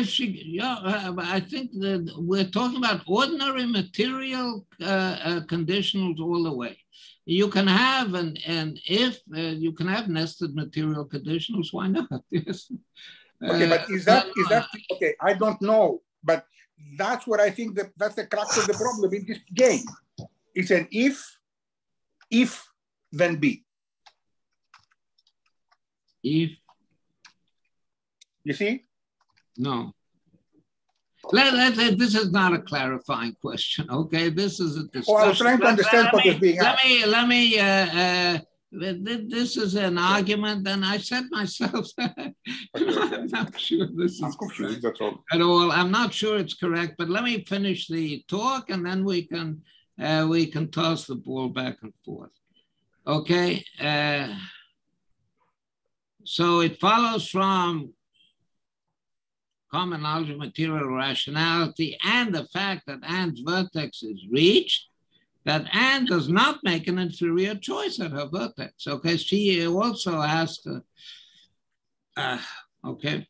she, yeah, I think that we're talking about ordinary material conditionals all the way. You can have you can have nested material conditionals. Why not? Yes. Okay, but is that okay? I don't know, but that's what I think that's the crux of the problem in this game. It's an if, then B. If. You see? No. This is not a clarifying question, okay? This is a discussion. Oh, I was trying to understand what is being asked. Let me this is an argument, and I said myself, I'm not sure this is confused, that's all. At all. I'm not sure it's correct, but let me finish the talk, and then we can toss the ball back and forth. Okay. So it follows from common knowledge of material rationality and the fact that Anne's vertex is reached, that Anne does not make an inferior choice at her vertex. Okay, she also has to, okay,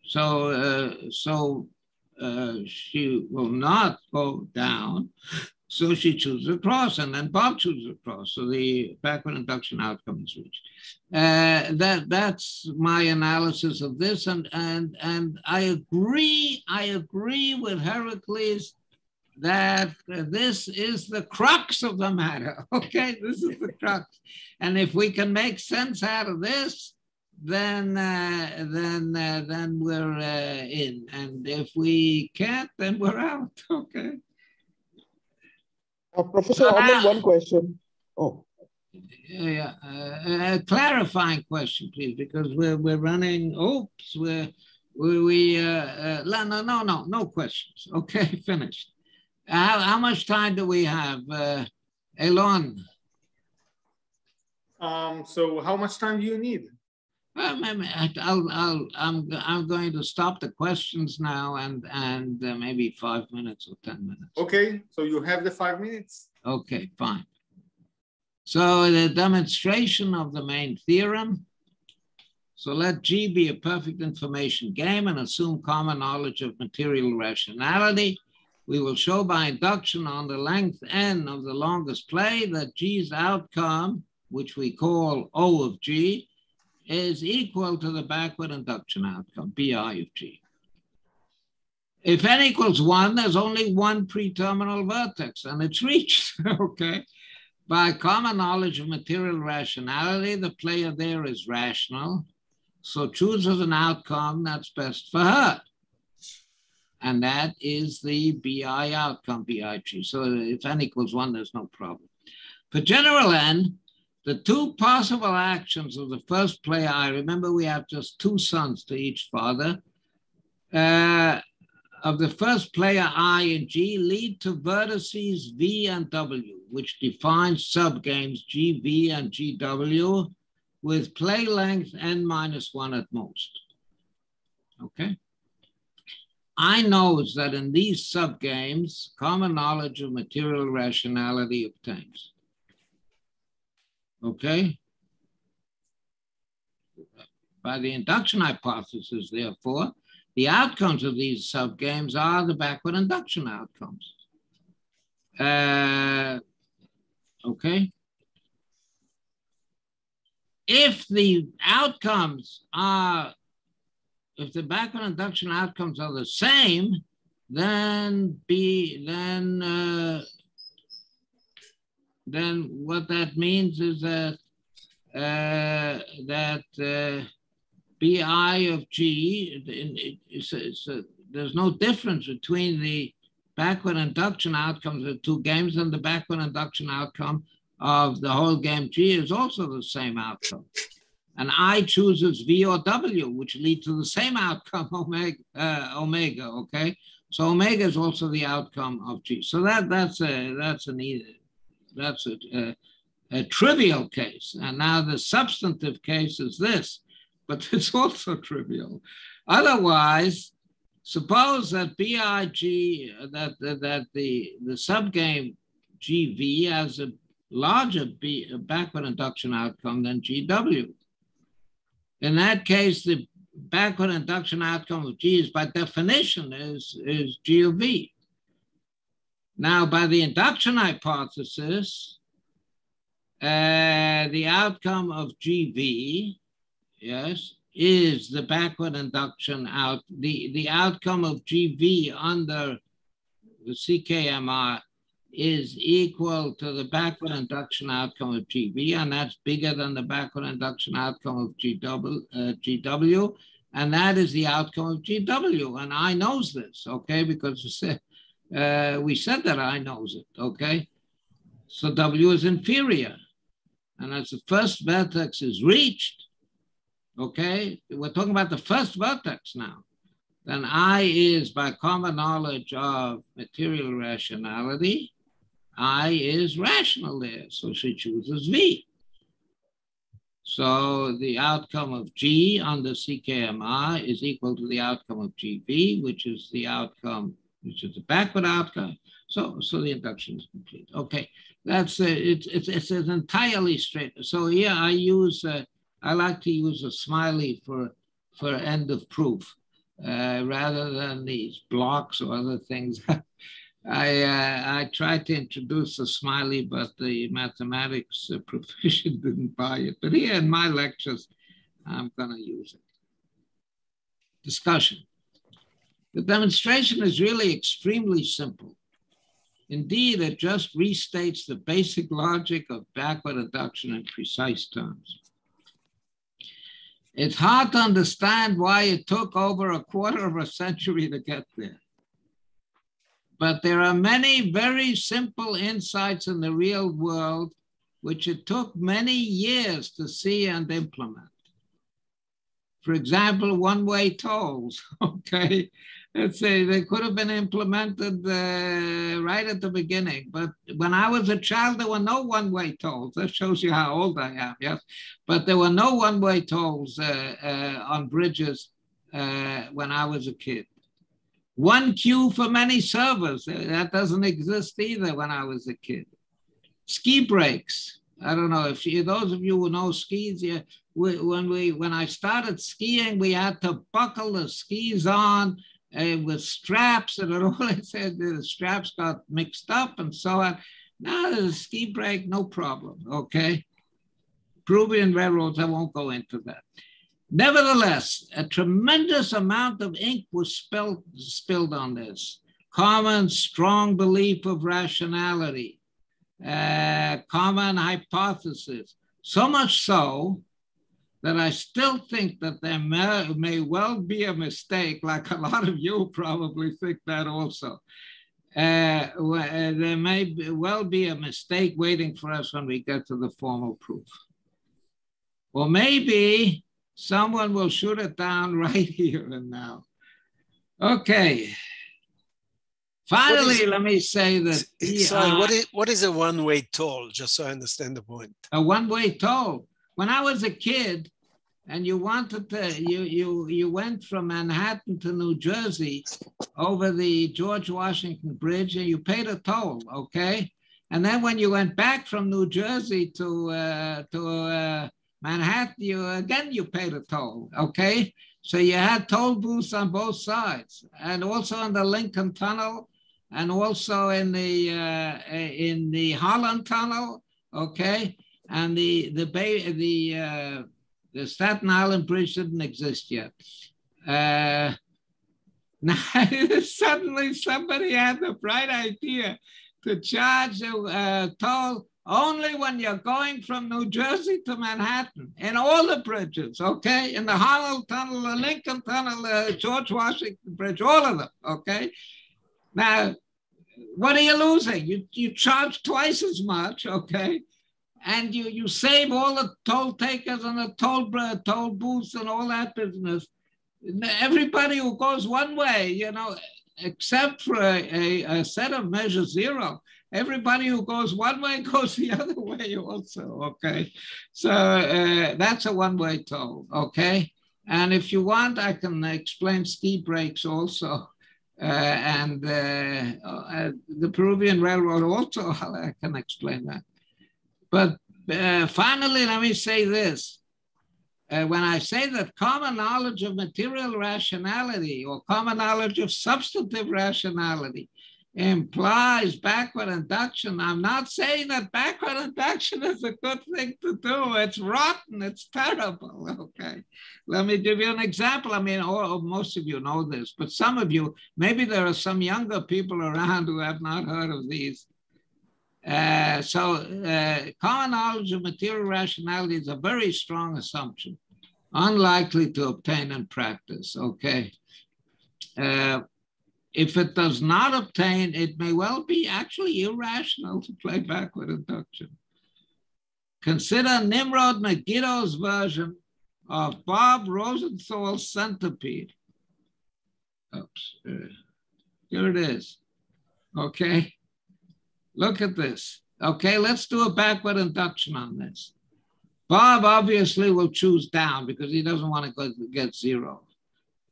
so she will not go down, so she chooses a cross, and then Bob chooses a cross, so the backward induction outcome is reached. That's my analysis of this, and I agree with Heracles that this is the crux of the matter. Okay, this is the crux, and if we can make sense out of this, then we're in, and if we can't, then we're out. Okay. Professor Aumann, one question. Oh. Yeah, a clarifying question, please, because we're running. Oops, no questions. Okay, finished. How much time do we have, Elon? So how much time do you need? I'm going to stop the questions now, and maybe 5 minutes or 10 minutes. Okay, so you have the 5 minutes. Okay, fine. So the demonstration of the main theorem. So let G be a perfect information game and assume common knowledge of material rationality. We will show by induction on the length n of the longest play that G's outcome, which we call O of G, is equal to the backward induction outcome, BI of G. If n equals 1, there's only one pre-terminal vertex, and it's reached, okay? By common knowledge of material rationality, the player there is rational, so chooses an outcome that's best for her. And that is the BI outcome, BIG. So if n equals 1, there's no problem. For general n, the two possible actions of the first player I, remember we have just two sons to each father, of the first player I and G lead to vertices V and W, which define subgames GV and GW with play length n-1 at most. Okay? I knows that in these subgames, common knowledge of material rationality obtains. Okay? By the induction hypothesis, therefore, the outcomes of these subgames are the backward induction outcomes. Okay? If the outcomes are, if the backward induction outcomes are the same, then what that means is that BI of G, there's no difference between the backward induction outcomes of two games and the backward induction outcome of the whole game G is also the same outcome. And I chooses V or W, which lead to the same outcome, omega, okay? So omega is also the outcome of G. So that's a trivial case. And now the substantive case is this, but it's also trivial. Otherwise, suppose that BIG, that the subgame GV has a larger backward induction outcome than GW. In that case, the backward induction outcome of G is by definition is G of V. Now, by the induction hypothesis, the outcome of GV, yes, is the backward induction the outcome of GV under the CKMR is equal to the backward induction outcome of GV, and that's bigger than the backward induction outcome of GW, and that is the outcome of GW. And I knows this, okay, because we said that I knows it, okay? So W is inferior. and as the first vertex is reached, okay, we're talking about the first vertex now, then I is, by common knowledge of material rationality, I is rational there, so she chooses V. So the outcome of G under CKMI is equal to the outcome of GV, which is the outcome, which is the backward outcome. So the induction is complete. Okay, that's it's entirely straight. So here I use I like to use a smiley for end of proof rather than these blocks or other things. I tried to introduce a smiley, but the mathematics profession didn't buy it. But here in my lectures, I'm going to use it. Discussion. The demonstration is really extremely simple. Indeed, it just restates the basic logic of backward induction in precise terms. It's hard to understand why it took over a quarter of a century to get there. But there are many very simple insights in the real world which it took many years to see and implement. For example, one-way tolls, okay? Let's say they could have been implemented right at the beginning, but when I was a child, there were no one-way tolls. That shows you how old I am, yes? But there were no one-way tolls on bridges when I was a kid. One queue for many servers, that doesn't exist either when I was a kid. Ski brakes, I don't know if those of you who know skis, when I started skiing, we had to buckle the skis on with straps, and it always said the straps got mixed up and so on. Now there's a ski brake, no problem, okay? Peruvian railroads, I won't go into that. Nevertheless, a tremendous amount of ink was spilled on this. Common strong belief of rationality, common hypothesis, so much so that I still think that there may well be a mistake, like a lot of you probably think that also. There may well be a mistake waiting for us when we get to the formal proof. Or maybe someone will shoot it down right here and now. Okay. Finally, let me say that. Sorry, what is a one-way toll, just so I understand the point? A one-way toll. When I was a kid and you wanted to, you went from Manhattan to New Jersey over the George Washington Bridge and you paid a toll, okay? And then when you went back from New Jersey to Manhattan, you paid a toll, okay? So you had toll booths on both sides, and also in the Lincoln Tunnel, and also in the Holland Tunnel, okay? And the Staten Island Bridge didn't exist yet. Now suddenly somebody had the bright idea to charge a toll only when you're going from New Jersey to Manhattan, in all the bridges, okay? In the Holland Tunnel, the Lincoln Tunnel, the George Washington Bridge, all of them, okay? Now, what are you losing? You charge twice as much, okay? And you save all the toll takers and the toll booths and all that business. Everybody who goes one way, except for a set of measure zero, everybody who goes one way goes the other way also, okay? So that's a one-way toll, okay? And if you want, I can explain ski brakes also. And the Peruvian Railroad also, I can explain that. But finally, let me say this. When I say that common knowledge of material rationality or common knowledge of substantive rationality implies backward induction, I'm not saying that backward induction is a good thing to do. It's rotten, it's terrible, okay? Let me give you an example. I mean, most of you know this, but some of you, maybe there are some younger people around who have not heard of these. Common knowledge of material rationality is a very strong assumption, unlikely to obtain in practice, okay? If it does not obtain, it may well be actually irrational to play backward induction. Consider Nimrod Megiddo's version of Bob Rosenthal's centipede. Oops, here it is. Okay, look at this. Okay, let's do a backward induction on this. Bob obviously will choose down because he doesn't want to get zero.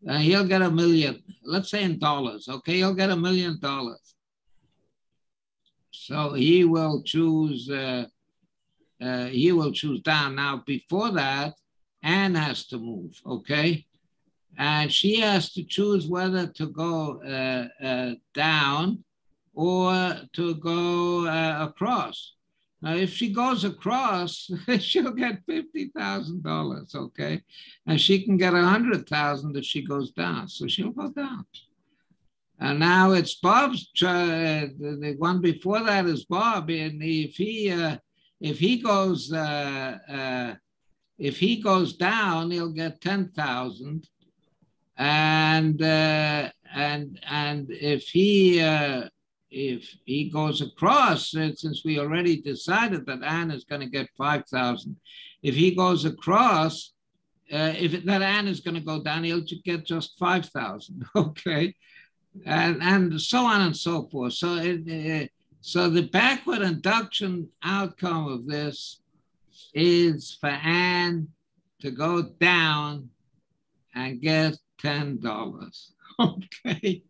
He'll get $1 million, let's say in dollars. Okay, he'll get $1 million. So he will choose down. Now, before that, Anne has to move, okay? And she has to choose whether to go down or to go across. Now, if she goes across, she'll get $50,000, okay? And she can get $100,000 if she goes down, so she'll go down. And now it's Bob's, the one before that is Bob, and if he goes down, he'll get 10,000, and if he goes across, since we already decided that Anne is going to get 5,000, if he goes across, that Anne is going to go down, he'll get just 5,000, okay, and so on and so forth. So so the backward induction outcome of this is for Anne to go down and get $10. Okay,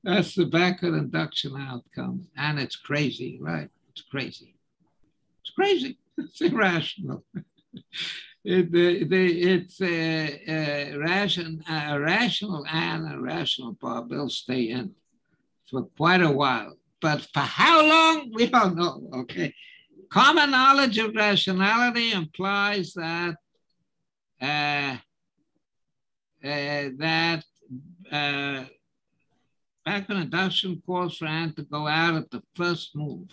that's the backward induction outcome, and it's crazy, right? It's crazy. It's crazy. It's irrational. It's a rational Anne and a rational Bob. They'll stay in for quite a while, but for how long, we don't know. Okay, common knowledge of rationality implies that backward induction calls for Anne to go out at the first move,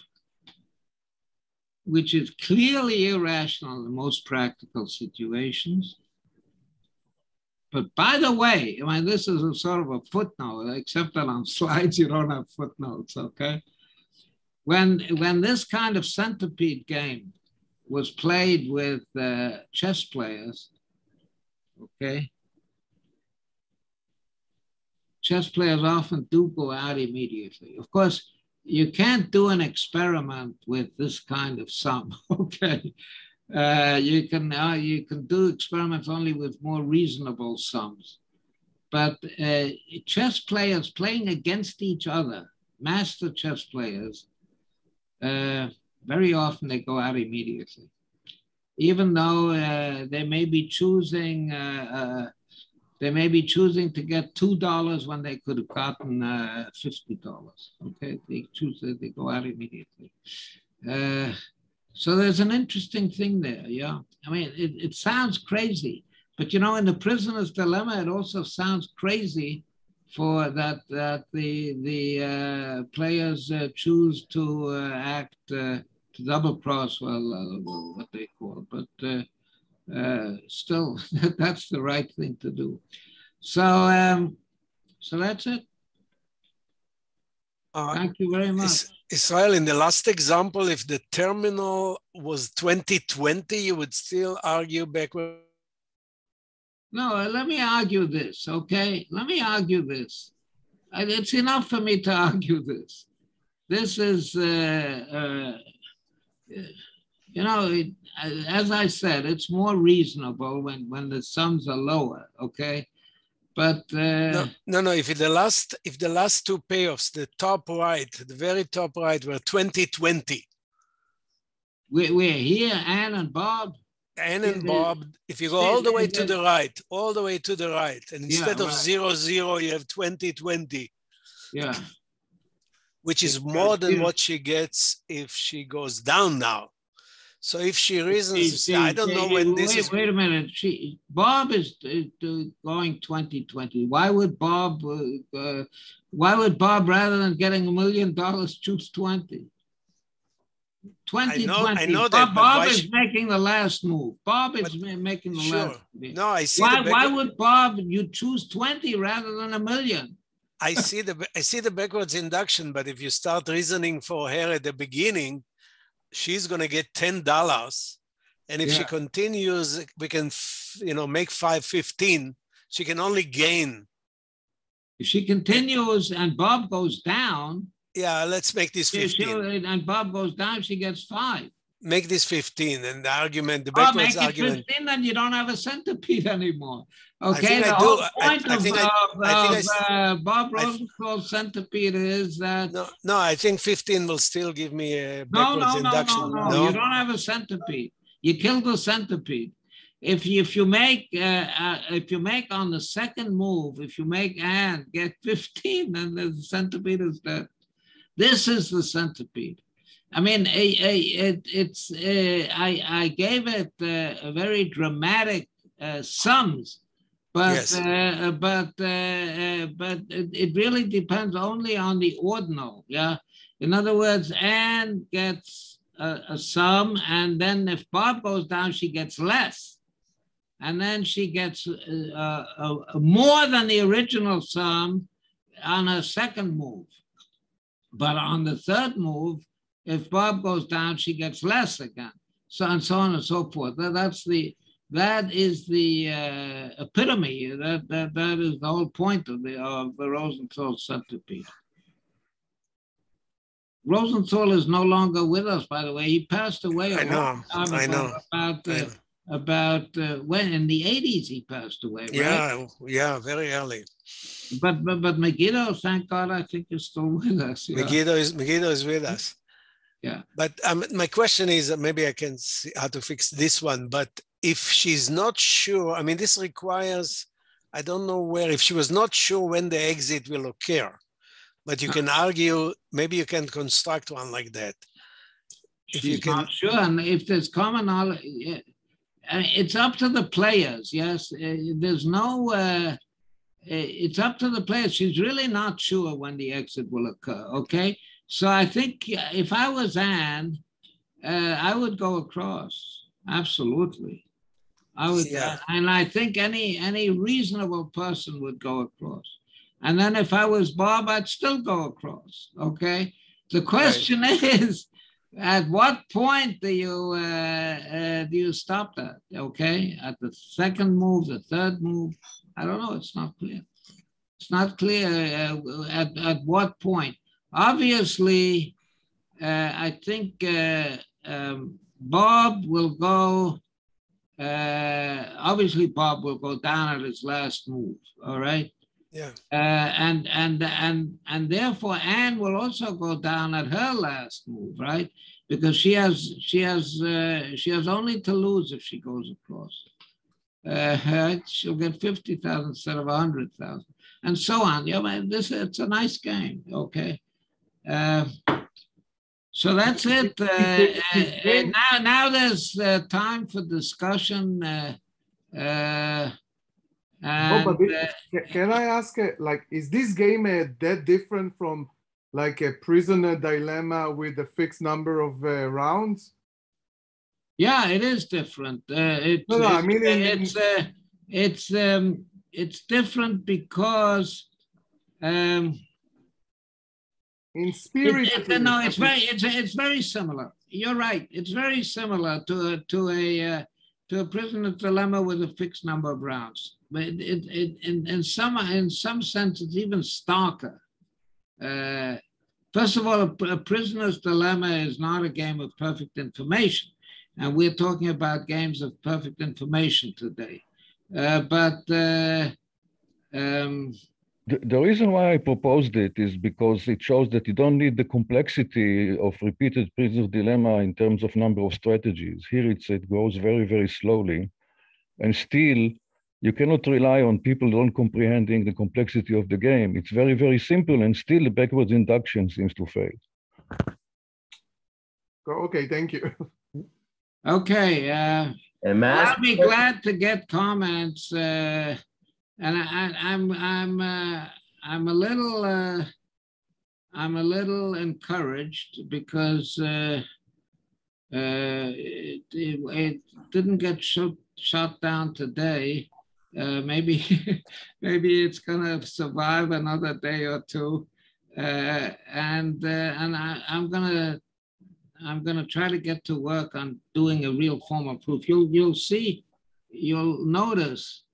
which is clearly irrational in most practical situations. But by the way, I mean, this is a sort of a footnote, except that on slides you don't have footnotes, okay? When this kind of centipede game was played with chess players, okay, chess players often do go out immediately. Of course, you can't do an experiment with this kind of sum, okay? You can do experiments only with more reasonable sums. But chess players playing against each other, master chess players, very often they go out immediately. Even though they may be choosing to get $2 when they could have gotten $50. Okay, they go out immediately. So there's an interesting thing there, yeah. I mean, it sounds crazy, but you know, in the prisoner's dilemma, it also sounds crazy for that the players choose to act to double cross, well, what they call, but still, that's the right thing to do. So, so that's it. Thank you very much. Israel, in the last example, if the terminal was 2020, you would still argue backward? No, let me argue this, okay? Let me argue this. It's enough for me to argue this. This is, you know, as I said, it's more reasonable when the sums are lower, okay? But no. If the last two payoffs, the top right, the very top right, were 2020. We're here, Anne and Bob. Anne and Bob. If you go all the way to the right, and instead of 0, 0, you have 2020. Yeah. Which is more than what she gets if she goes down now. So if she reasons, I don't know when this is. Wait a minute. Bob is going 2020. Why would Bob, rather than getting $1 million, choose 20? 2020. I know that. Bob is making the last move. Bob is making the last move. No, I see. Why would Bob, you choose 20 rather than $1 million? I see the backwards induction, but if you start reasoning for her at the beginning, she's going to get $10 And if she continues, we can, make 5-15. She can only gain. If she continues and Bob goes down. Yeah, let's make this 15. And Bob goes down, she gets 5. Make this 15, and the argument, the backwards argument. Make it 15, then you don't have a centipede anymore. Okay, the whole point of Bob Rosenthal's centipede is that... No, I think 15 will still give me a backwards induction. No, you don't have a centipede. You killed the centipede. If you make on the second move, if you make and get 15, then the centipede is dead. This is the centipede. I mean, I gave it a very dramatic sums, but it really depends only on the ordinal. Yeah, in other words, Anne gets a sum, and then if Bob goes down, she gets less, and then she gets more than the original sum on a second move, but on the third move, if Bob goes down, she gets less again, and so on and so forth. That is the epitome. That is the whole point of the Rosenthal centipede. Rosenthal is no longer with us, by the way. He passed away. I know. About when in the 80s he passed away. Right? Yeah, very early. But Megiddo, thank God, I think is still with us. Yeah. Megiddo is with us. Yeah. But my question is, maybe I can see how to fix this one, but if she's not sure, I mean, this requires, I don't know where, if she was not sure when the exit will occur, but you can argue, maybe you can construct one like that. If she's you can, not sure, and if there's common knowledge, it's up to the players, yes. There's no, it's up to the players. She's really not sure when the exit will occur, okay? So I think if I was Anne, I would go across. Absolutely, I would, and I think any reasonable person would go across. And then if I was Bob, I'd still go across. Okay. The question is, at what point do you stop that? Okay, at the second move, the third move? I don't know. It's not clear. It's not clear at what point. Obviously, I think Bob will go. Obviously, Bob will go down at his last move. All right. Yeah. And therefore, Anne will also go down at her last move, right? Because she has only to lose if she goes across. She'll get 50,000 instead of 100,000, and so on. Yeah, it's a nice game. Okay. So that's it. Now there's time for discussion. Can I ask, is this game that different from like a prisoner dilemma with a fixed number of rounds? Yeah, it is different. It's different because in spirit. It's very similar. You're right. It's very similar to a prisoner dilemma with a fixed number of rounds. But in some sense, it's even starker. First of all, a prisoner's dilemma is not a game of perfect information. And we're talking about games of perfect information today. The reason why I proposed it is because it shows that you don't need the complexity of repeated prisoner's dilemma in terms of number of strategies. Here it goes very, very slowly. And still, you cannot rely on people don't comprehending the complexity of the game. It's very, very simple, and still the backwards induction seems to fail. Okay, thank you. Okay, I'll be glad to get comments, and I'm a little encouraged because it didn't get shot down today. Maybe it's gonna survive another day or two, and I'm I'm going to try to get to work on doing a real formal proof. You'll see, you'll notice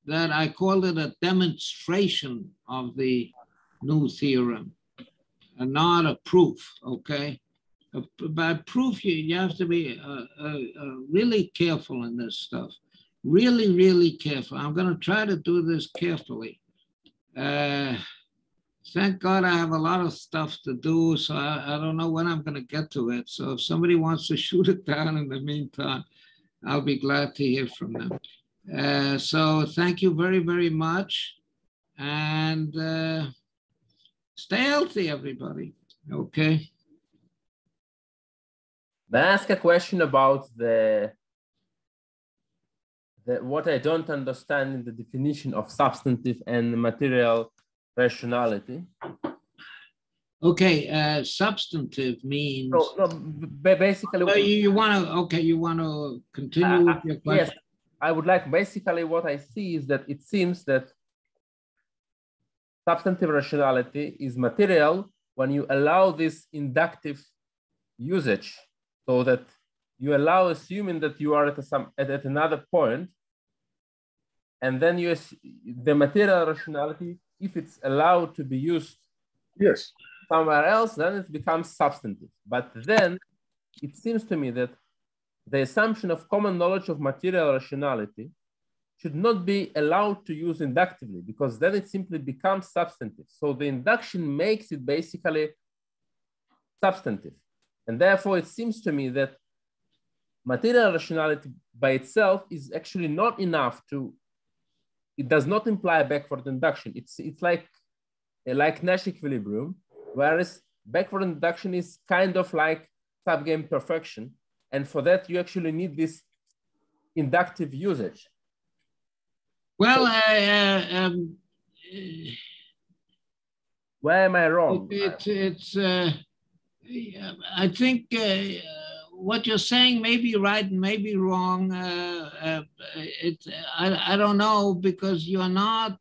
that I called it a demonstration of the new theorem, and not a proof, okay? By proof, you have to be really careful in this stuff. Really, really careful. I'm going to try to do this carefully. Thank God I have a lot of stuff to do, so I don't know when I'm going to get to it. So if somebody wants to shoot it down in the meantime, I'll be glad to hear from them. So thank you very, very much. And stay healthy, everybody. Okay. May I ask a question about the what I don't understand in the definition of substantive and material rationality? Okay, substantive means. No, basically. You want to, okay, you want to continue with your question? Yes, I would like, basically what I see is that it seems that substantive rationality is material when you allow this inductive usage, so that you allow assuming that you are at another point, and then the material rationality, if it's allowed to be used somewhere else, then it becomes substantive. But then it seems to me that the assumption of common knowledge of material rationality should not be allowed to use inductively, because then it simply becomes substantive. So the induction makes it basically substantive. And therefore, it seems to me that material rationality by itself is actually not enough to, it does not imply backward induction. It's like Nash equilibrium, whereas backward induction is kind of like subgame perfection. And for that, you actually need this inductive usage. Well, where am I wrong? I think what you're saying may be right and may be wrong. I don't know, because you're not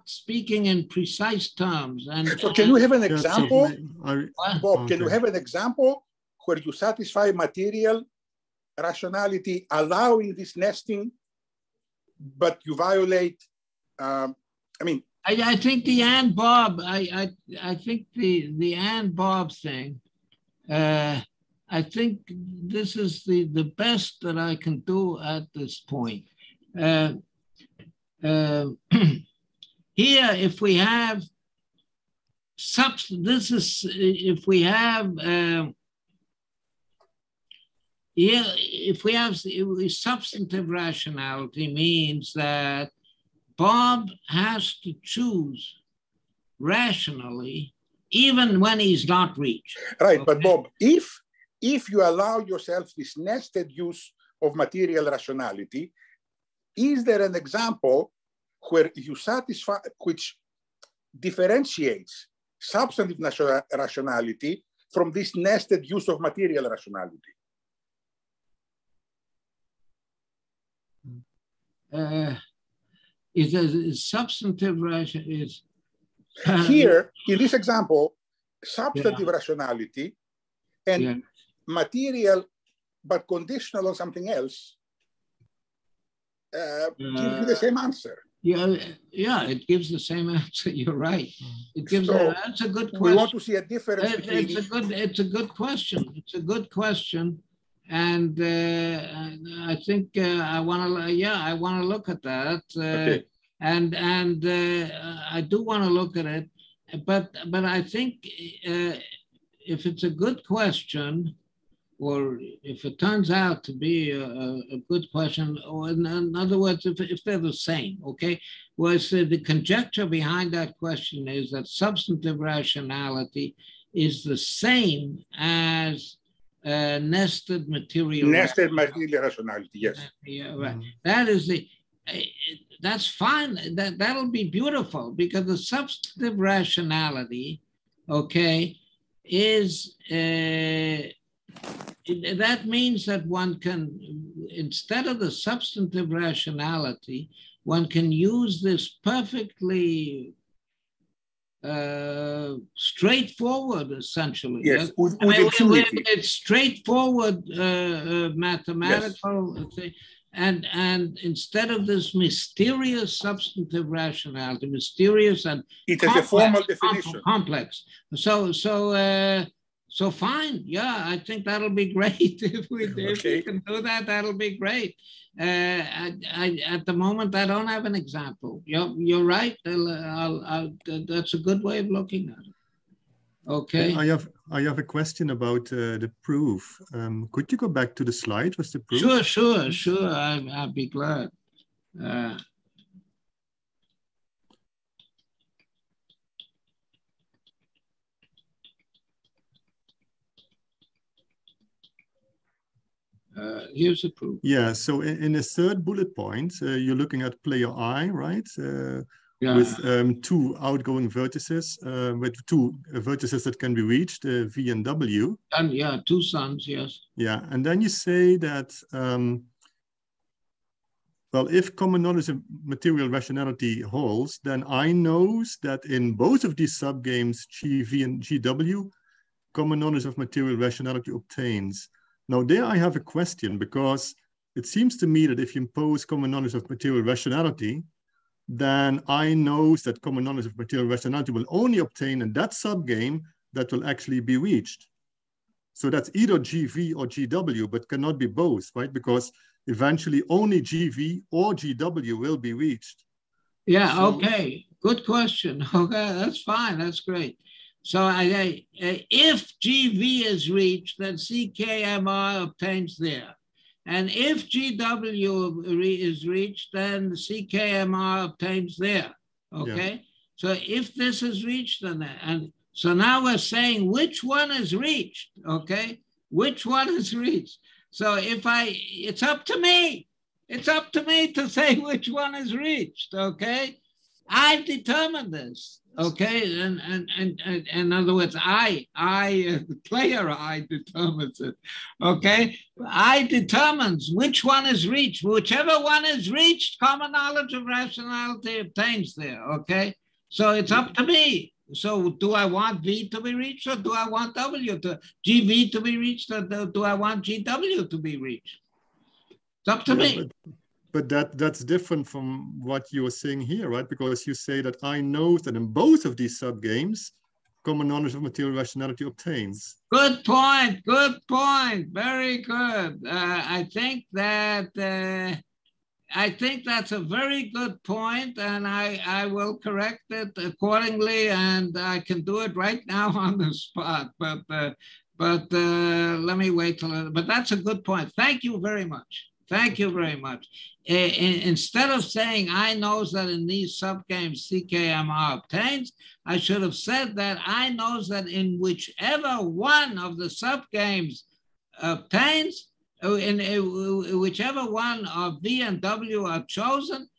speaking in precise terms. And so can you have an example, Bob? Can you have an example where you satisfy material rationality, allowing this nesting, but you violate? I think the and Bob. I think the and Bob thing. I think this is the best that I can do at this point. Here, if we have substantive rationality, means that Bob has to choose rationally even when he's not reached. Right, okay. But Bob, if you allow yourself this nested use of material rationality, is there an example where you satisfy, which differentiates substantive rationality from this nested use of material rationality? Is substantive rationality is here in this example, substantive rationality and material but conditional on something else gives you the same answer. Yeah, it gives the same answer. You're right. It gives. That's a good question. We want to see a difference. It's a good question. It's a good question, and I think I want to look at that. Okay. And I do want to look at it, but I think if it's a good question, or if it turns out to be a good question, or in other words, if they're the same, okay? Well, so the conjecture behind that question is that substantive rationality is the same as nested material. Nested material rationality, yes. Yeah, right. That is that's fine. That'll be beautiful, because the substantive rationality, okay, is that means that one can, instead of the substantive rationality, one can use this perfectly straightforward, essentially. Yes, with impunity. It's straightforward mathematical thing. And instead of this mysterious substantive rationality, mysterious and it has a formal definition. Complex. So fine, yeah, I think that'll be great if we can do that. That'll be great. At the moment, I don't have an example. You're right. That's a good way of looking at it. Okay. I have a question about the proof. Could you go back to the slide with the proof? Sure. I'd be glad. Here's the proof. Yeah, so in the third bullet point, you're looking at player I, right? With two outgoing vertices, with two vertices that can be reached, V and W. And yeah, two sums, yes. Yeah, and then you say that, well, if common knowledge of material rationality holds, then I knows that in both of these subgames, GV and GW, common knowledge of material rationality obtains. Now there I have a question, because it seems to me that if you impose common knowledge of material rationality, then I knows that common knowledge of material rationality will only obtain in that subgame that will actually be reached. So that's either GV or GW, but cannot be both, right? Because eventually only GV or GW will be reached. Yeah, so, okay, good question. Okay, that's fine, that's great. So if GV is reached, then CKMR obtains there. And if GW is reached, then CKMR obtains there, okay? Yeah. So if this is reached, then and so now we're saying which one is reached, okay? Which one is reached? So it's up to me. It's up to me to say which one is reached, okay? I've determined this. Okay, and in other words, the player I determines it. Okay, I determines which one is reached. Whichever one is reached, common knowledge of rationality obtains there. Okay, so it's up to me. So do I want V to be reached, or do I want GV to be reached, or do I want GW to be reached? It's up to me. But that's different from what you were saying here, right? Because you say that I know that in both of these subgames, common knowledge of material rationality obtains. Good point, very good. I think that's a very good point, and I will correct it accordingly, and I can do it right now on the spot, but let me wait till, but that's a good point. Thank you very much. Thank you very much. Instead of saying I knows that in these subgames CKMR obtains, I should have said that I knows that in whichever one of the subgames obtains, in whichever one of V and W are chosen,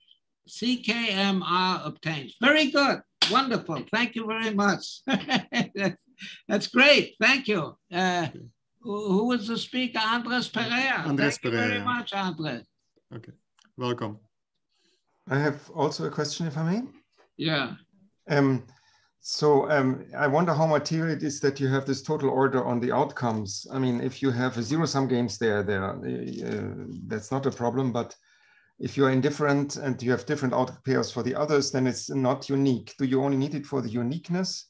CKMR obtains. Very good. Wonderful. Thank you very much. That's great. Thank you. Who was the speaker? Andres Pereira. Andres Thank Pereira. you very much, Andres. Okay, welcome. I have also a question, if I may. Yeah. I wonder how material it is that you have this total order on the outcomes. I mean, if you have a zero-sum games there, that's not a problem. But if you are indifferent and you have different outcome pairs for the others, then it's not unique. Do you only need it for the uniqueness?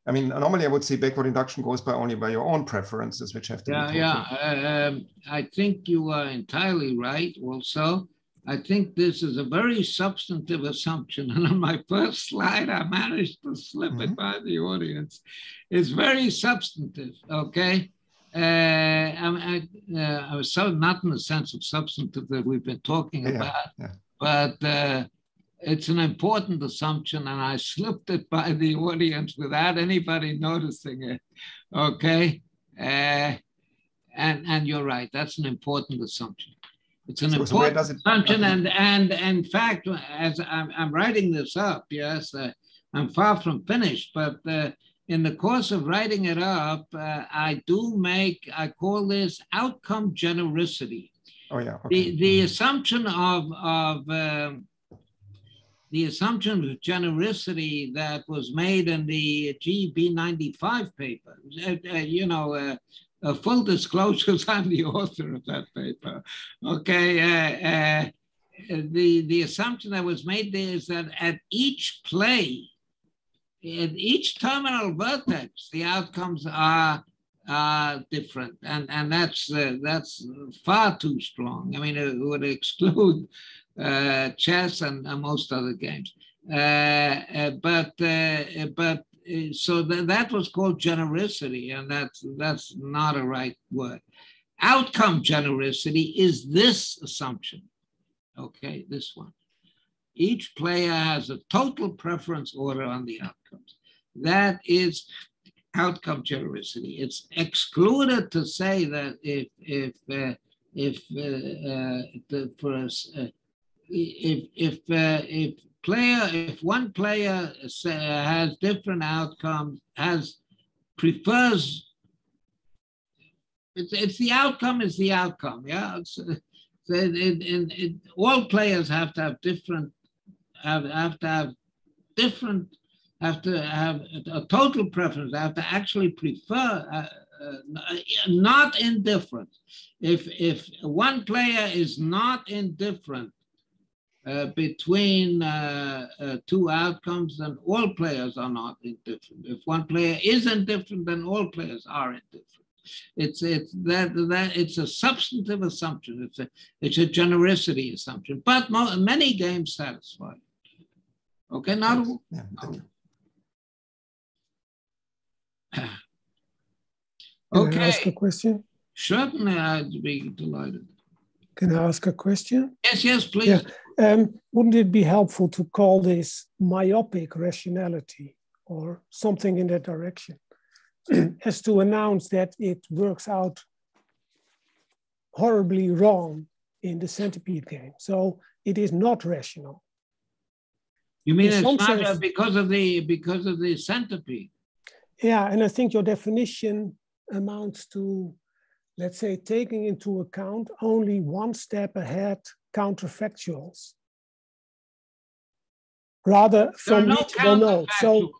I mean, normally I would say backward induction goes only by your own preferences, which have to be total. I think you are entirely right also. I think this is a very substantive assumption. And on my first slide, I managed to slip it by the audience. It's very substantive, okay? I was so not in the sense of substantive that we've been talking about, but it's an important assumption, and I slipped it by the audience without anybody noticing it, okay? And you're right, that's an important assumption. It's an important assumption, and in fact, as I'm writing this up, yes, I'm far from finished, but in the course of writing it up, I call this outcome genericity. Oh yeah. Okay. The assumption of the assumption of genericity that was made in the GB95 paper. Full disclosures, I'm the author of that paper. Okay, the assumption that was made there is that at each play, at each terminal vertex, the outcomes are different, and that's far too strong. I mean, it would exclude chess and most other games. So that was called genericity, and that's not a right word. Outcome genericity is this assumption. Okay, this one. Each player has a total preference order on the outcomes. That is outcome genericity. It's excluded to say that if one player has different outcomes, prefers, it's the outcome is the outcome, yeah. All players have to have different, have a total preference. They have to actually prefer, not indifferent. If one player is not indifferent between two outcomes, then all players are not indifferent. If one player is indifferent, then all players are indifferent. It's a substantive assumption. It's a genericity assumption, but many games satisfy it. Okay, now. Yeah, thank you. Okay. Can I ask a question? Certainly, I'd be delighted. Can I ask a question? Yes, please. Yeah. Wouldn't it be helpful to call this myopic rationality or something in that direction, as to announce that it works out horribly wrong in the centipede game? So it is not rational. You mean it's not because of the centipede? Yeah, and I think your definition amounts to, let's say, taking into account only one step ahead counterfactuals, rather from reachable nodes. So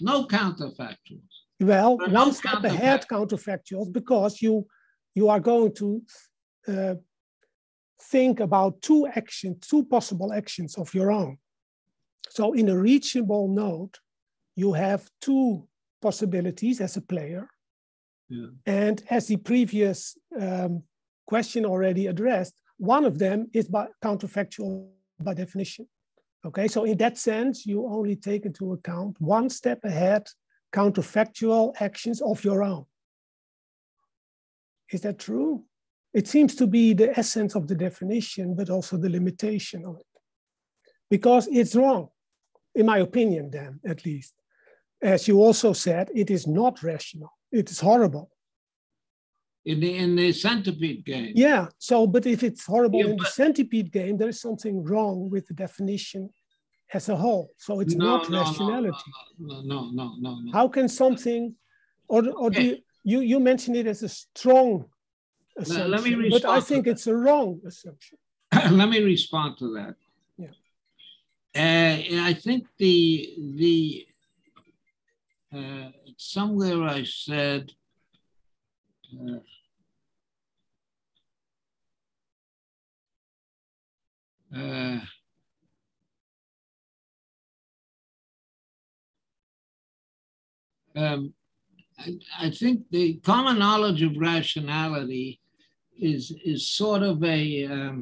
no counterfactuals. Well, one step ahead counterfactuals, because you are going to think about two possible actions of your own. So in a reachable node, you have two possibilities as a player. Yeah. And as the previous question already addressed, one of them is counterfactual by definition. Okay, so in that sense, you only take into account one step ahead counterfactual actions of your own. Is that true? It seems to be the essence of the definition, but also the limitation of it. Because it's wrong, in my opinion, then, at least. As you also said, it is not rational. It is horrible. In the centipede game. Yeah, so, but if it's horrible in the centipede game, there is something wrong with the definition as a whole. So it's not rationality. No. How can something, or okay. you mention it as a strong assumption, let me respond, but I think it's a wrong assumption. Let me respond to that. Yeah. I think somewhere I said, I think the common knowledge of rationality is sort of a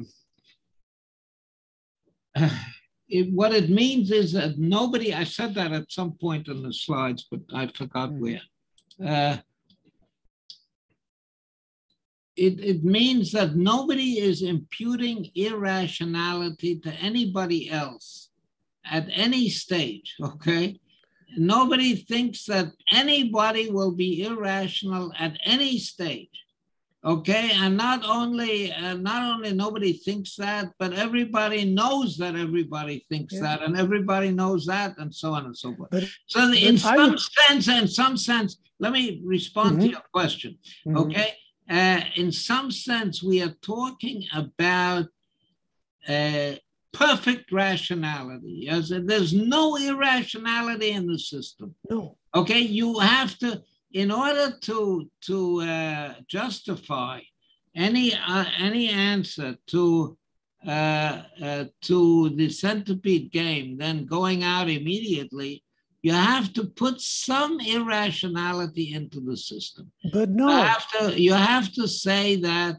what it means is that nobody, I said that at some point in the slides, but I forgot where. It means that nobody is imputing irrationality to anybody else at any stage, okay? Nobody thinks that anybody will be irrational at any stage, okay? And not only nobody thinks that, but everybody knows that everybody thinks that, and everybody knows that, and so on and so forth. So in some sense, let me respond to your question, okay? In some sense, we are talking about perfect rationality. Yes, there's no irrationality in the system. No. Okay, you have to, in order to justify any answer to the centipede game, then going out immediately, you have to put some irrationality into the system. But no. You have to say that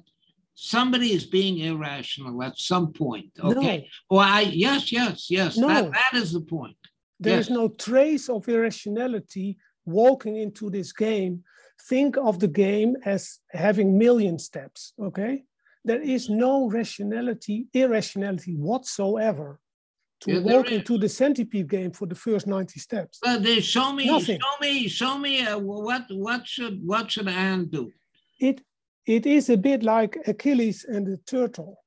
somebody is being irrational at some point. Okay. No. Or yes. No. That is the point. There is no trace of irrationality walking into this game. Think of the game as having million steps. Okay. There is no irrationality whatsoever to walk into the centipede game for the first 90 steps. But they show me what should Anne do? It is a bit like Achilles and the turtle.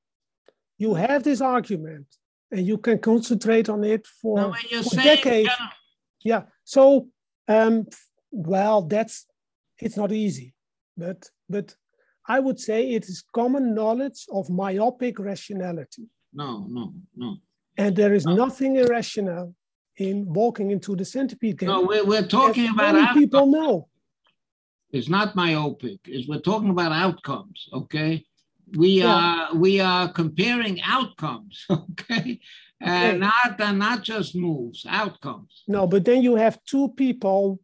You have this argument and you can concentrate on it for decades. Yeah. So, well, it's not easy, but I would say it is common knowledge of myopic rationality. No. And there is nothing irrational in walking into the centipede game. No, we're talking about many people know. It's not myopic. We're talking about outcomes. Okay, we are comparing outcomes. Okay, and not just moves. Outcomes. No, but then you have two people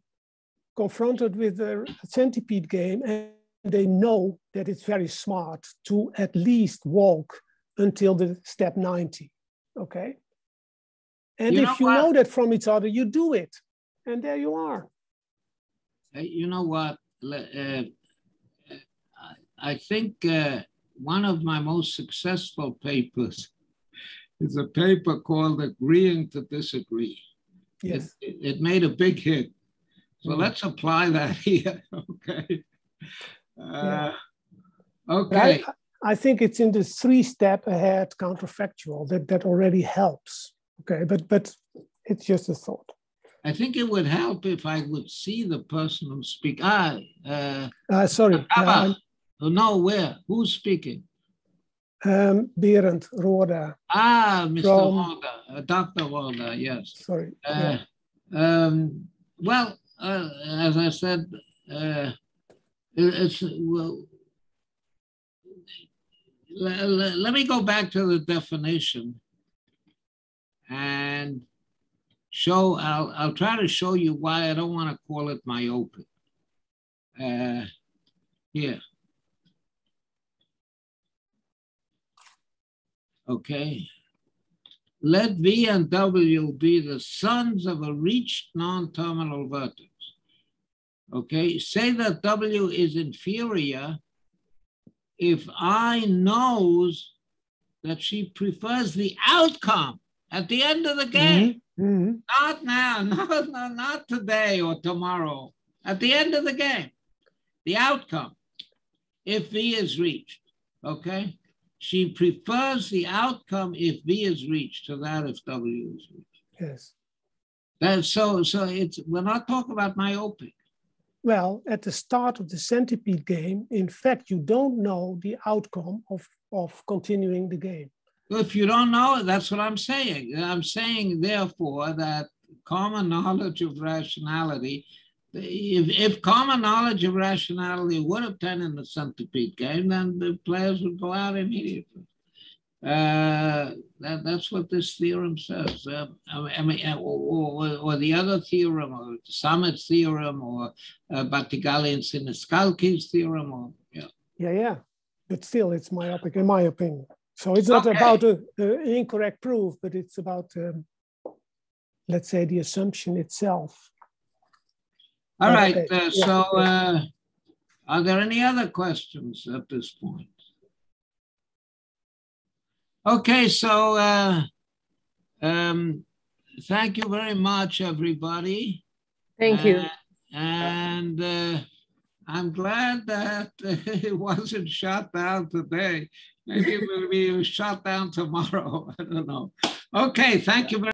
confronted with the centipede game, and they know that it's very smart to at least walk until the step 90. Okay. And if you know that from each other, you do it. And there you are. You know what? I think one of my most successful papers is a paper called Agreeing to Disagree. Yes. It made a big hit. So let's apply that here. Okay. Okay. I think it's in the 3-step ahead counterfactual that already helps. Okay, but it's just a thought. I think it would help if I would see the person who speaks. Sorry. No, where? Who's speaking? Berend Roda. Mr. Roda, Dr. Roda, yes. Sorry. Well, as I said, let me go back to the definition and show, I'll try to show you why I don't want to call it myopic. Here. Okay. Let V and W be the sons of a reached non-terminal vertex. Okay, say that W is inferior if I knows that she prefers the outcome at the end of the game. Mm-hmm. Not now, not today or tomorrow. At the end of the game, the outcome, if V is reached, okay? She prefers the outcome if V is reached to that if W is reached. Yes. So we're not talking about myopic. Well, at the start of the centipede game, in fact, you don't know the outcome of continuing the game. If you don't know, that's what I'm saying. I'm saying, therefore, that common knowledge of rationality, if common knowledge of rationality would obtain in the centipede game, then the players would go out immediately. That's what this theorem says. I mean, or the other theorem, or Summit's theorem, or Battigalli and Siniscalchi's theorem, or Yeah. But still, it's myopic, in my opinion. So it's not about an incorrect proof, but it's about, let's say, the assumption itself. All right. So, are there any other questions at this point? Okay, so thank you very much, everybody. Thank you. And I'm glad that it wasn't shot down today. Maybe it will be shot down tomorrow. I don't know. Okay, thank you very much.